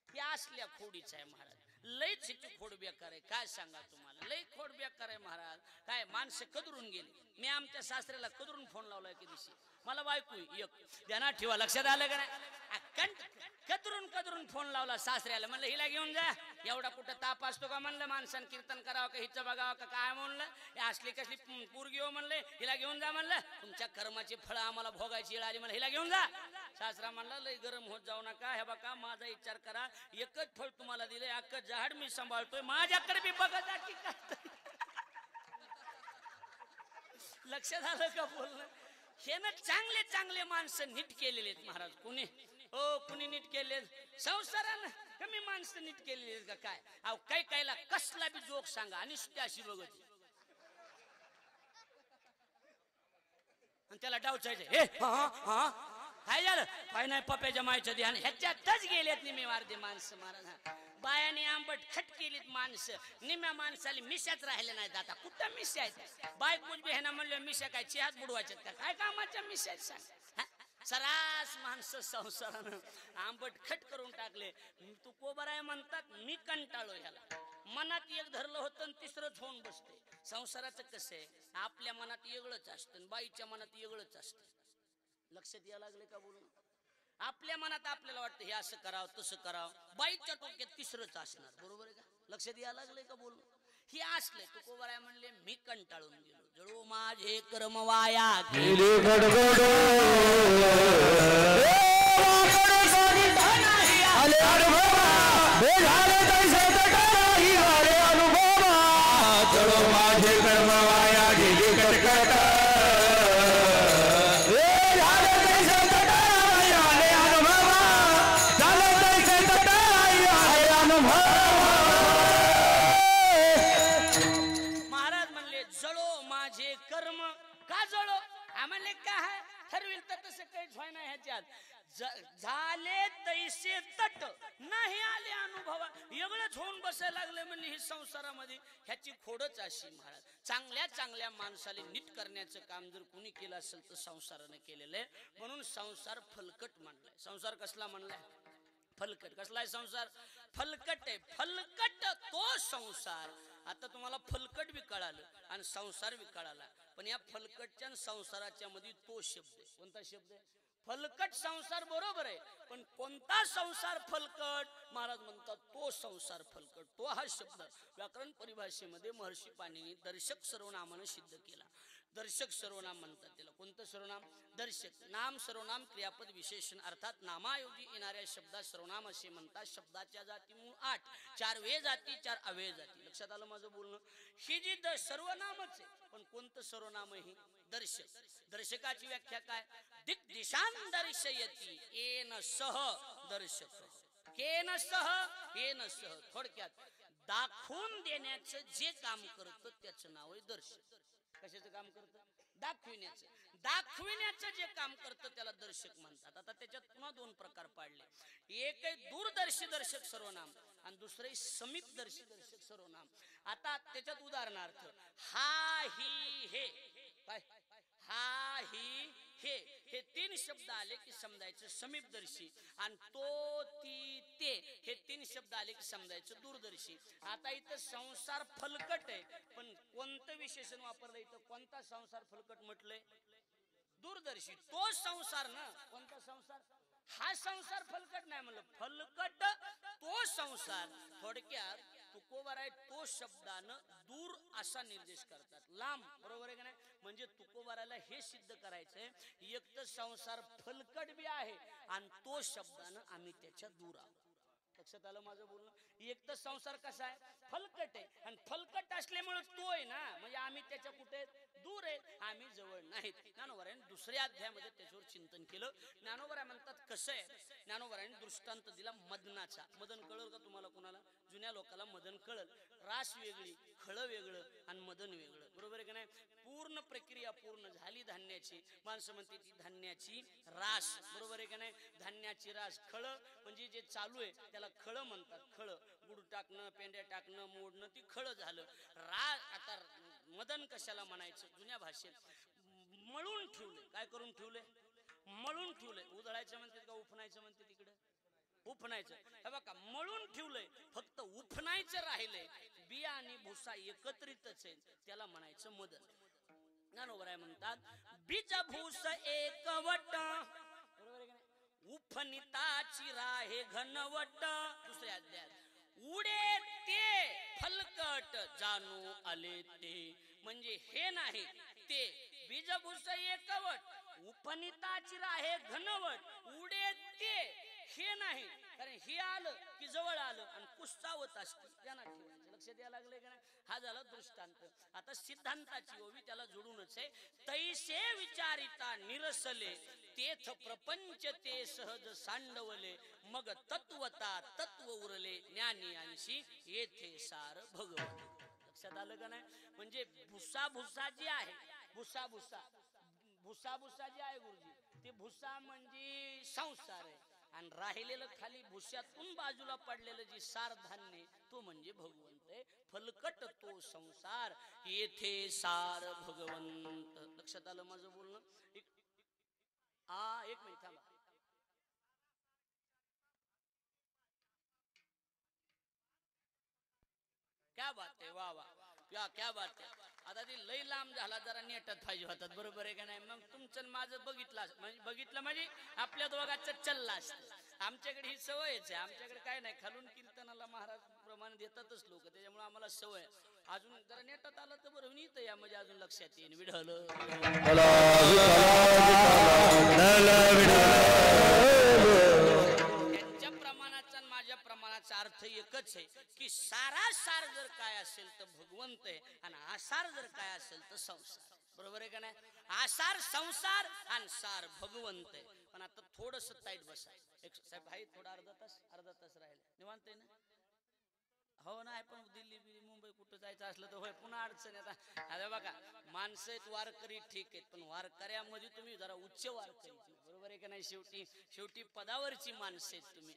हे असल्या खोडीच आहे महाराज. लयच ह्याची खोड बेकार आहे. काय सांगा तुम्हाला, लय खोड बेकार आहे महाराज. काय माणसं कदरून गेली. मी आमच्या सासऱ्याला कदरून फोन लावलाय की दिवशी, मला बायको एक ध्यानात ठेवा. लक्षात आलं का नाही? कदरून कदरून फोन लावला सासऱ्याला. म्हणलं हिला घेऊन जा. एवढा कुठं ताप असतो का म्हणलं? माणसानं कीर्तन करावं का हिचं बघावं का काय म्हणलं? असली कसली पोरगी हो म्हणले, हिला घेऊन जा म्हणलं. तुमच्या कर्माची फळं आम्हाला भोगायची वेळ आली, मला हिला घेऊन जा. सासरा म्हणला लय गरम होत जाऊ नका. हे बघा माझा विचार करा, एकच फळ तुम्हाला दिलंय, अख्खं झाड मी सांभाळतोय, माझ्याकडे बी बघा जा की काय. लक्षात आलं का बोलणं? हे ना चांगले चांगले माणसं नीट केलेले आहेत महाराज. कुणी हो कुणी नीट केले? संसारानं कमी माणसं नीट केलेली आहेत का काय? अहो काही कायला कसला बी जोक सांगा आणि अशी बघत आणि त्याला डावचायचे. काय झालं? काय नाही पप्याच्या मायच्या ध्यान ह्याच्यातच गेलेत निम्मे वारदे माणसं महाराज. बायाने आंबट खट केलीत माणसं. निम्या माणसाला मिशाच राहिले नाहीत. आता कुठं मिशा आहेत? बायकोच बी ह्यानं म्हणलं मिशा काय चेहात बुडवायच्यात का? काय कामाच्या मिशा आहेत सांग? सरास माणसं संसारानं आंबट खट करून टाकले. तू कोबर आहे म्हणतात, मी कंटाळलो ह्याला. मनात एक धरलं होतं आणि तिसरंच होऊन बसते. संसाराचं कसं आहे, आपल्या मनात वेगळंच असतं, बाईच्या मनात वेगळंच असतं. लक्षात यायला लागले का बोलून? आपल्या मनात आपल्याला वाटतं हे असं करावं तसं करावं, बाईच्या डोक्यात तिसरंच असणार. बरोबर आहे का? लक्षात यायला लागले का बोलून? हे असले तू कोबर आहे म्हणले, मी कंटाळून गेलो. जळू माझे कर्म वाया गेले गडगड आले अनुभवा, हे झाले तैसे तटाई आले अनुभवा. जळू माझे कर्म वाया गेले गडगड झाले तैसे तट नाही आले अनुभवा. एवढंच होऊन बसायला लागले म्हणजे ही संसारामध्ये ह्याची खोडच अशी महाराज. चांगल्या चांगल्या माणसाला नीट करण्याचं काम जर कुणी केलं असेल तर संसाराने केलेलं आहे. म्हणून संसार फलकट मानलाय. संसार कसला मानलाय? फलकट. कसला आहे संसार? फलकट आहे. फलकट तो संसार. आता तुम्हाला फलकट बी कळालं आणि संसार बी कळाला, पण या फलकटच्या संसाराच्या मध्ये तो शब्द आहे. कोणता शब्द आहे? फलकट संसार बरोबर आहे, पण कोणता संसार फलकट? महाराज म्हणतात तो संसार फलकट. तो हा शब्द व्याकरण परिभाषेमध्ये महर्षी पाणिनी दर्शक सर्वनामानं सिद्ध केला. दर्शक सर्वनाम म्हणतात त्याला. कोणतं सर्वनाम? दर्शक. नाम सर्वनाम क्रियापद विशेषण अर्थात नामायोगी येणाऱ्या शब्दात सर्वनाम असे म्हणतात. शब्दाच्या जाती मूळ 8, 4 वे जाती 4 अव्यय जाती. लक्षात आलं माझं बोलणं? ही जी सर्वनामच आहे, पण कोणतं सर्वनाम आहे? दर्शक. दर्शकाची व्याख्या काय? दिक दिशान दर्शयती येन सह दर्शक. केन सह? येन सह. थोडक्यात दाखवून देण्याचं जे काम करतं त्याचं नाव आहे दर्शक. कशाचं काम करतं? दाखविण्याचं. दाखविण्याचं जे काम करतं त्याला दर्शक म्हणतात. आता त्याच्यात पुन्हा 2 प्रकार पाडले. एक आहे दूरदर्शी दर्शक सर्वनाम आणि दुसरे समीपदर्शी दर्शक सर्वनाम. आता त्याच्यात उदाहरणार्थ हा ही हे. काय? हा ही हे 3 शब्द आले की समजायचं समीपदर्शी, आणि तो ती ते हे 3 शब्द आले की समजायचं दूरदर्शी. आता इथं संसार फलकट आहे, पण कोणतं विशेषण वापरलं इथं? कोणता संसार फलकट म्हटलंय? दूरदर्शी. तो संसार ना. कोणता संसार? हा संसार फलकट नाही म्हणलं, फलकट तो संसार. थोडक्यात तुकोबार आहे तो शब्दानं दूर असा निर्देश करतात, लांब. बरोबर आहे का नाही? म्हणजे तुकोबाराला हे सिद्ध करायचंय एक तर संसार फलकट बी आहे आणि तो शब्दानं आम्ही त्याच्या दूर आहोत. लक्षात आलं माझं बोलणं? एक तर संसार कसा आहे? फलकट आहे, आणि फलकट असल्यामुळे तो आहे ना, म्हणजे आम्ही त्याच्या कुठे दूर आहे, आम्ही जवळ नाहीत. ज्ञानोबराने दुसऱ्या अध्यायामध्ये त्याच्यावर चिंतन केलं. ज्ञानोबरा म्हणतात कसं आहे, ज्ञानोबराने दृष्टांत दिला मदनाचा. मदन कळल का तुम्हाला? कोणाला? जुन्या लोकांना मदन कळल. रास वेगळी, खळ वेगळं आणि मदन वेगळं. बरोबर आहे का नाही? पूर्ण प्रक्रिया पूर्ण झाली धान्याची. माणसं म्हणते ती धान्याची रास. बरोबर आहे का नाही? धान्याची रास. खळ म्हणजे जे चालू आहे त्याला खळ म्हणतात. खळ, गुड टाकणं, पेंड्या टाकणं, मोडणं, ती खळ झालं. आता मदन कशाला म्हणायचं? जुन्या भाषेत मळून ठेवले. काय करून ठेवले? मळून ठेवले. उधळायचं म्हणते का उफनायचं म्हणते तिकडे? उफनायचं. हे बघा, मळून ठेवलंय, फक्त उफनायचं राहिलंय. बिया आणि भुसा एकत्रितच आहे, त्याला म्हणायचं मदन. ज्ञानोबराय म्हणतात बीज भूस एकवट. बरोबर आहे का नाही? उफनिताची राहे घनवट. दुसऱ्या अध्यायात उडे ते फलकट जाणू आले ते. म्हणजे हे नाही ते. बीजभूस एकवट, उपनिताची राहे घनवट, उडे ते. हे नाही, कारण हे आलं की जवळ आलं आणि कुस्तावत असते, त्यांना ठेवायचं. लक्षात यायला लागले का नाही? हा झाला दृष्टांत. आता सिद्धांताची ओवी त्याला जोडूनच आहे. तैसे विचारिता निरसले तेथ प्रपंच ते सहज सांडवले. मग तत्वता तत्व उरले ज्ञानी अंशी येथे सार भगवंत. लक्षात आलं का नाही? म्हणजे भुसा भुसा जी आहे, भुसा भुसा भुसा भुसा जी आहे गुरुजी, ते भुसा म्हणजे संसार आहे, आणि राहिलेलं खाली भुस्यातून बाजूला पडलेलं जे सार धान्य तो म्हणजे भगवंत आहे. फलकट तो संसार येथे सार भगवंत. लक्षात आलं माझं बोलणं? एक मिनिट थांबा. क्या बात आहे, वा वा, क्या बात आहे. आता ती लई लांब झाला, जरा नेटत पाहिजे होतात. बरोबर आहे का नाही? मग तुमचं माझं बघितलं म्हणजे आपल्या दोघांचं चलला असतं. आमच्याकडे ही सवयच आहे. आमच्याकडे काय नाही, खालून कीर्तनाला महाराज प्रमाण देतातच लोक, त्याच्यामुळे आम्हाला सवय. अजून जरा नेटात आलं तर बरं नाही, तर या म्हणजे अजून लक्षात येईन. विढल त्यांच्या प्रमाणाचा आणि माझ्या प्रमाणाचा अर्थ एकच आहे की सारासार जर काय असेल तर भगवंत आहे, आणि आसार जर काय असेल तर संसार. बरोबर आहे का नाही? आसार संसार आणि सार भगवंत आहे. पण आता थोडस टाईट बसा. साहेब भाई, थोडा अर्धा तास राहील, निवांत आहे ना? हो नाही, पण दिल्ली बिल्ली मुंबई कुठं जायचं असलं तर होय पुन्हा अडचण येतात. अरे बघा, माणसं आहेत वारकरी ठीक आहेत, पण वारकऱ्यामध्ये तुम्ही जरा उच्च वारकरी. बरोबर बरोबर आहे का नाही? शेवटी शेवटी पदावरची माणसं आहेत तुम्ही.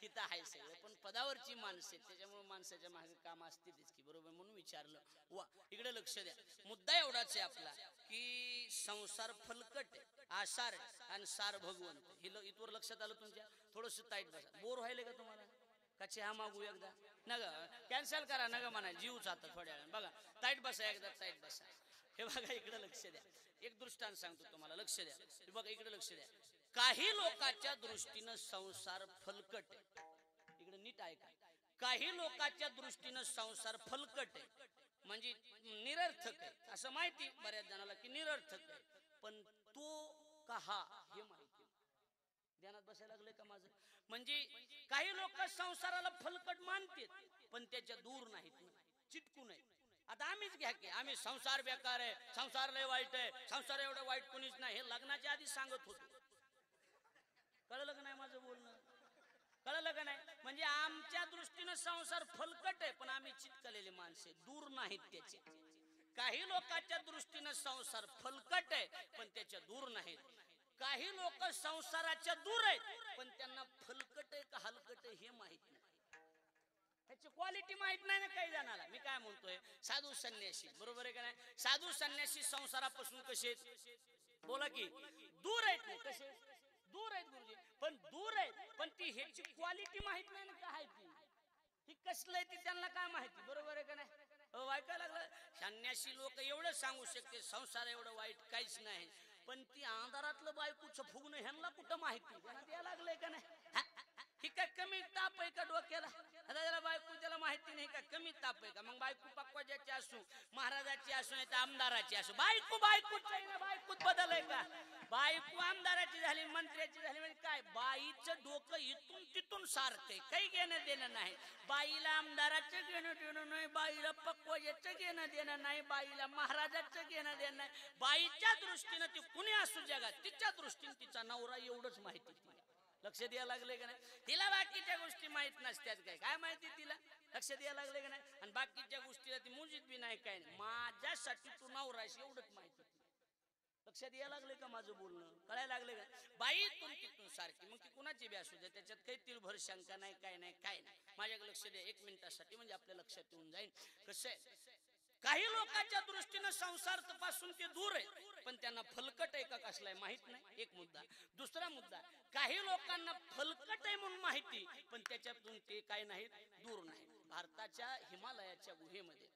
इथं आहे सगळं, पण पदावरची माणसं आहेत, त्याच्यामुळे माणसाच्या मागे काम असतेच की, बरोबर? म्हणून विचारलं. वा, इकडे लक्ष द्या. मुद्दा एवढाच आहे आपला की संसार फलकट आहे, आसार आणि सार भगवंत. हे इथवर लक्षात आलं तुमच्या? थोडस टाईट बसा. बोर व्हायले का तुम्हाला? का चहा मागू एकदा? नग कॅन्सल करा, नग म्हणा, जीवच आता थोड्या वेळा. बघा, टाईट बसा, एकदा टाईट बसा. हे बघा, इकडे लक्ष द्या. एक दृष्टांत सांगतो तुम्हाला, लक्ष द्या. हे बघा, इकडे लक्ष द्या. काही लोकांच्या दृष्टीनं संसार फलकट आहे. इकडे नीट ऐका. काही लोकांच्या दृष्टीनं संसार फलकट आहे, म्हणजे निरर्थक आहे, असं माहिती बऱ्याच जणाला की निरर्थक आहे. पण तो का हा हे माहिती. ध्यानात बसायला लागले का माझं? म्हणजे काही लोक संसाराला फलकट मानतात पण त्याच्या दूर नाहीत, चिटकू नये. आता आम्हीच घ्या की, आम्ही संसार बेकार आहे, संसार लय वाईट आहे, संसार एवढं वाईट कोणीच नाही, हे लग्नाच्या आधी सांगत होतो. कळलं का नाही माझं बोलणं? कळलं का नाही? म्हणजे आमच्या दृष्टीनं संसार फलकट आहे पण आम्ही चिटकलेले माणसे, दूर नाहीत त्याच्या. काही लोकांच्या दृष्टीनं संसार फलकट आहे पण त्याच्या दूर नाहीत. काही लोक संसाराच्या दूर आहेत पण त्यांना फलकट आहे का हलकट आहे हे माहित नाही, त्याची क्वालिटी माहित नाही ना काही जणाला. मी काय म्हणतोय, साधू संन्यासी, बरोबर आहे का नाही? साधू संन्यासी संसारापासून कसे बोला की दूर आहेत. नाही कसे दूर आहेत गुरुजी, पण दूर आहेत पण ती ह्याची क्वालिटी माहित नाही ना काय ती, ही कसलं आहे ती त्यांना काय माहिती, बरोबर आहे का नाही? ऐकायला लागलं. संन्यासी लोक एवढं सांगू शकते संसार एवढं वाईट काहीच नाही, पण ती अंधारातलं बायकोचं फुगणं ह्यांना कुठं माहिती? द्यायला लागलंय का नाही? ही काय कमी ताप आहे का डोक्याला? आता त्याला बायको त्याला माहिती नाही का कमी ताप आहे का? मग बायको पक्वाजाची असू, महाराजाची असू, नाही तर आमदाराची असू, बायको बायकोच आहे ना, बायकोच बदल आहे का? बायको आमदाराची झाली, मंत्र्याची झाली, म्हणजे काय बाईचं डोकं इथून तिथून सारखंय, काही घेणं देणं नाही. बाईला आमदाराचं घेणं देणं नाही, बाईला पक्वाजाचं घेणं देणं नाही, बाईला महाराजाचं घेणं देणं नाही. बाईच्या दृष्टीनं ती कुणी असू जगात, तिच्या दृष्टीने तिचा नवरा एवढंच माहिती. लक्ष द्यायला लागले का नाही? तिला बाकीच्या गोष्टी माहित नसतात, काय काय माहिती तिला? लक्ष द्यायला लागले का नाही? आणि बाकीच्या गोष्टीला ती मुजीत बी नाही, काय नाही. माझ्यासाठी तू नवराशी एवढंच माहिती. लक्ष द्यायला लागले का माझं बोलणं? कळायला लागले का? बाई तिथून सारखी, मग ती कुणाची बी असू द्या, त्याच्यात काही तिळभर शंका नाही, काय नाही, काय नाही. माझ्याकडे लक्ष द्या 1 मिनिटासाठी, म्हणजे आपल्या लक्षात येऊन जाईल. कसं आहे, काही लोकांच्या दृष्टीनं संसार पासून ते दूर आहे पण त्यांना फलकट आहे का कसलाय माहित नाही, एक मुद्दा. दुसरा मुद्दा, काही लोकांना फलकट आहे म्हणून माहिती पण त्याच्यातून ते काय नाहीत, दूर नाही. भारताच्या हिमालयाच्या गुहेमध्ये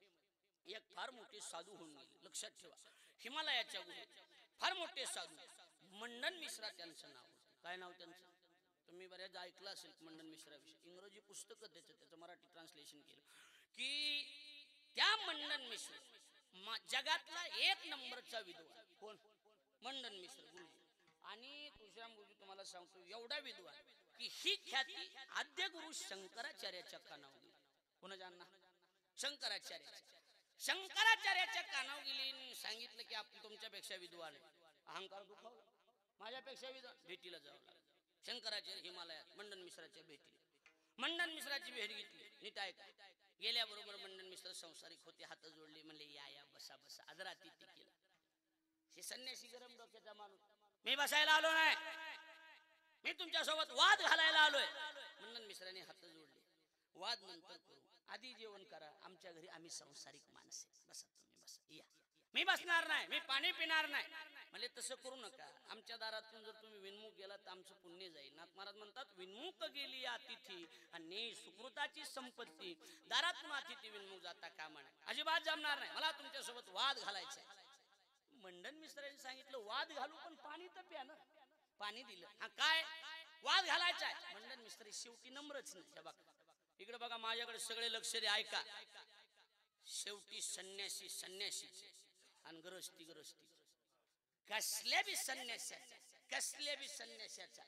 एक फार मोठे साधू होऊन गेले. लक्षात ठेवा, हिमालयाच्या गुहेत फार मोठे साधू, मंडन मिश्रा त्यांचं नाव होतं. काय नाव त्यांचं? तुम्ही बऱ्याच ऐकलं असेल मंडन मिश्राविषयी. इंग्रजी पुस्तक त्याचं मराठी ट्रान्सलेशन केलं की त्या मंडन मिश्र जगातला 1 नंबरचा विद्वान. कोण? मंडन मिश्र गुरुजी. आणि तुळशीराम गुरुजी तुम्हाला सांगतो एवढा विद्वान की ही ख्याती आद्य गुरु शंकराचार्याच्या कानावर गेली. कोणाच्या अण्णा? शंकराचार्याच्या. शंकराचार्याच्या कानावर गेली, सांगितलं की आपण तुमच्यापेक्षा विद्वान आहे. अहंकार दुखावला, माझ्यापेक्षा विद्वान, भेटीला जावं लागलं. शंकराचार्य हिमालयात मंडन मिश्राच्या भेटीला. मंडन मिश्राची भेट घेतली. नीट ऐका. गेल्याबरोबर मंडन मिश्र संसारिक होते, हात जोडले, म्हणले या या बसा बसा. आदरातिथ्य केला. हे संन्यासी गरम डोक्याचा माणूस, मी बसायला आलो नाही, मी तुमच्यासोबत वाद घालायला आलोय. मंडन मिश्राने हात जोडले. वाद नंतर करू, आधी जेवण करा, आमच्या घरी आम्ही संसारिक माणसे, बसा तुम्ही बसा. या, मी बसणार नाही, मी पाणी पिणार नाही. म्हणजे तसं करू नका, आमच्या दारातून जर तुम्ही विनमुख गेला तर आमचं पुण्य जाईल. नाथ महाराज म्हणतात, विनमुख गेली अतिथी आणि सुकृताची संपत्ती, दारातून अतिथी विनमुख जाता कामा नये. अजिबात जमणार नाही, मला तुमच्यासोबत वाद घालायचा आहे. मंडन मिश्रांनी सांगितलं वाद घालू पण पाणी तर प्या ना. पाणी दिलं. हा काय वाद घालायचा आहे? मंडन मिश्र शेवटी नम्रच नाही. बघा इकडे बघा, माझ्याकडे सगळे लक्ष दे, ऐका. शेवटी संन्यासी संन्यासीचे आणि गृहस्थी गृहस्थी. कसल्या बी संन्यासाच्या, कसल्या बी संन्यासाच्या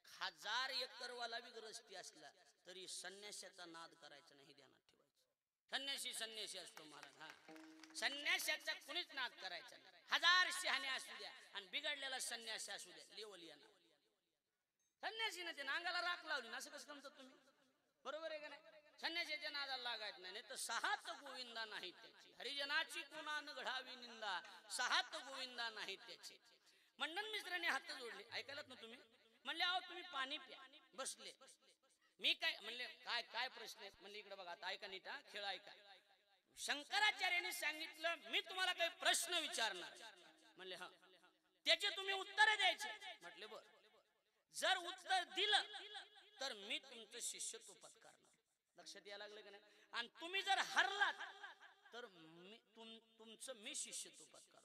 1000 एकरवाला बी गृहस्थी असला तरी संन्यासाचा नाद करायचा नाही, ध्यानात ठेवायचं. संन्यासी संन्यासी असतो महाराज. हा, संन्यासाचा कुणीच नाद करायचा नाही. 1000 शहाणे असू द्या आणि बिघडलेला संन्यासी असू द्या, लेवल या नाव. संन्यासीने ते नांगाला राख लावली ना, असं कसं समजत तुम्ही? बरोबर आहे का नाही? संन्यासाच्या नादाला लागायचं नाही, तर 6 गोविंदा नाही त्याची. हरिजनाची कोणान घडावी निंदा, 6 गोविंदा नाही त्याचे. मंडन मिश्राने हात जोडले, ऐकायलात ना तुम्ही? म्हणले अहो तुम्ही पाणी प्या. बसले. मी काय म्हणले, काय काय प्रश्न आहे? म्हणले इकडे बघा, आता ऐका नीट, हा खेळ ऐका. शंकराचार्याने सांगितलं मी तुम्हाला काही प्रश्न विचारणार. म्हणले हा, त्याचे तुम्ही उत्तर द्यायचे. म्हटले बर. जर उत्तर दिलं तर मी तुमचं शिष्यत्व पत्करणार. लक्षात यायला लागलं का नाही? आणि तुम्ही जर हरलात तर तुमचं मी शिष्यत्व पत्करतो.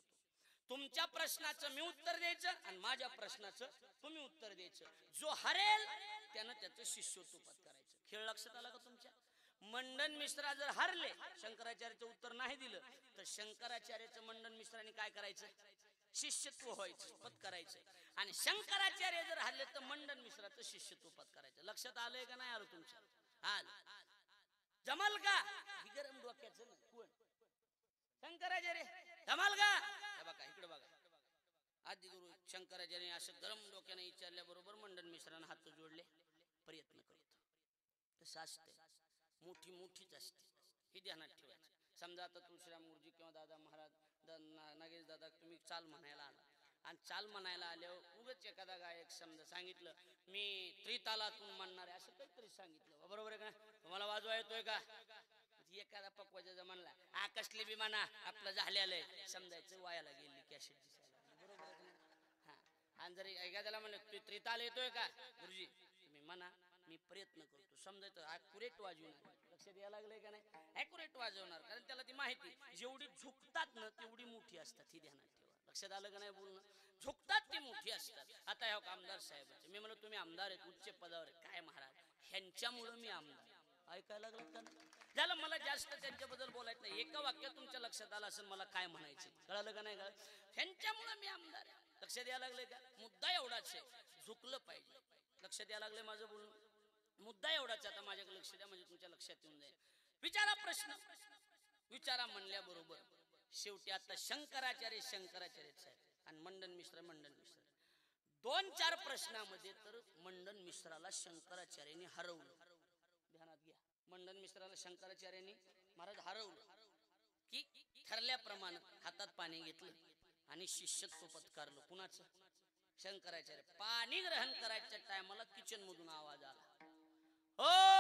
तुमच्या प्रश्नाचं मी उत्तर द्यायचं आणि माझ्या प्रश्नाचं तुम्ही उत्तर द्यायचं. जो हरेल त्यानं त्याचं शिष्यत्व पत्करायचं. खेळ लक्षात आला का तुमच्या? मंडन मिश्रा जर हरले, शंकराचार्याचं उत्तर नाही दिलं, तर शंकराचार्याचं मंडन मिश्राने काय करायचं? शिष्यत्व व्हायचं, पत्करायचं. आणि शंकराचार्य जर हरले तर मंडन मिश्राचं शिष्यत्व पत्करायचं. लक्षात आलंय का नाही आलं तुमच्या? आलं. जमल का? गरम डोक्याचं ना कोण? शंकराचार्य जमाल का? बघा इकडे बघा. आदि गुरु शंकराचार्य असं गरम डोक्याने विचारल्याबरोबर मंडन मिश्राने हात जोडले, प्रयत्न करतो. तसं असते, मोठी मोठीच असते, हे ध्यानात ठेवायचं. समजा आता तुळशीराम गुरुजी किंवा दादा महाराज, नागेश दादा, तुम्ही चाल म्हणायला आला आणि चाल म्हणायला आल्यावर उगाच एखादा गायक समजा सांगितलं मी त्रितालातून म्हणणार आहे, असं काहीतरी सांगितलं, बरोबर आहे का? तुम्हाला वाजवा येतोय का? एखादा पकवायचा म्हणला हा कसले बी म्हणा आपलं झालेलं आहे, समजायचं वायाला गेली कॅसेट दिसायला, बरोबर आहे का? हा. आणि जर एखाद्याला म्हणलं त्रिताल येतोय का गुरुजी, तुम्ही म्हणा मी प्रयत्न करतो, समजायचं ॲक्युरेट वाजवणार. लक्षात यायला लागलंय का नाही? ॲक्युरेट वाजवणार, कारण त्याला ती माहिती जेवढी झुकतात ना तेवढी मोठी असतात, ही ध्यानात ठेवा. लक्षात आलं का नाही बोलणं? झुकतात ती मोठी असतात. आता ह्या आमदार साहेबांचे मी म्हणलं तुम्ही आमदार आहेत, उच्च पदावर आहे, काय महाराज ह्यांच्यामुळं मी आमदार. ऐकायला लागलं का नाही? झालं, मला जास्त त्यांच्याबद्दल बोलायचं नाही. एका वाक्य तुमच्या लक्षात आलं असेल मला काय म्हणायचं, कळालं का नाही? कळलं? ह्यांच्यामुळं मी आमदार आहे. लक्षात यायला लागले का? मुद्दा एवढाच आहे, झुकलं पाहिजे. लक्षात यायला लागले माझं बोलणं? मुद्दा एवढाच. आता माझ्याकडे लक्ष द्या म्हणजे तुमच्या लक्षात येऊन जाईल. विचारा प्रश्न, विचारा म्हणल्याबरोबर शेवटी आता शंकराचार्य साहेब आणि मंडन मिश्र 2-4 प्रश्नामध्ये तर मंडन मिश्राला शंकराचार्यांनी हरवलं. ध्यानात घ्या, मंडन मिश्राला शंकराचार्यांनी महाराज हरवलं की ठरल्याप्रमाणे हातात पाणी घेतलं आणि शिष्यत्व पत्कारलं. कुणाचं? शंकराचार्य. पाणी ग्रहण करायच्या टायमाला किचन मधून आवाज आला, हो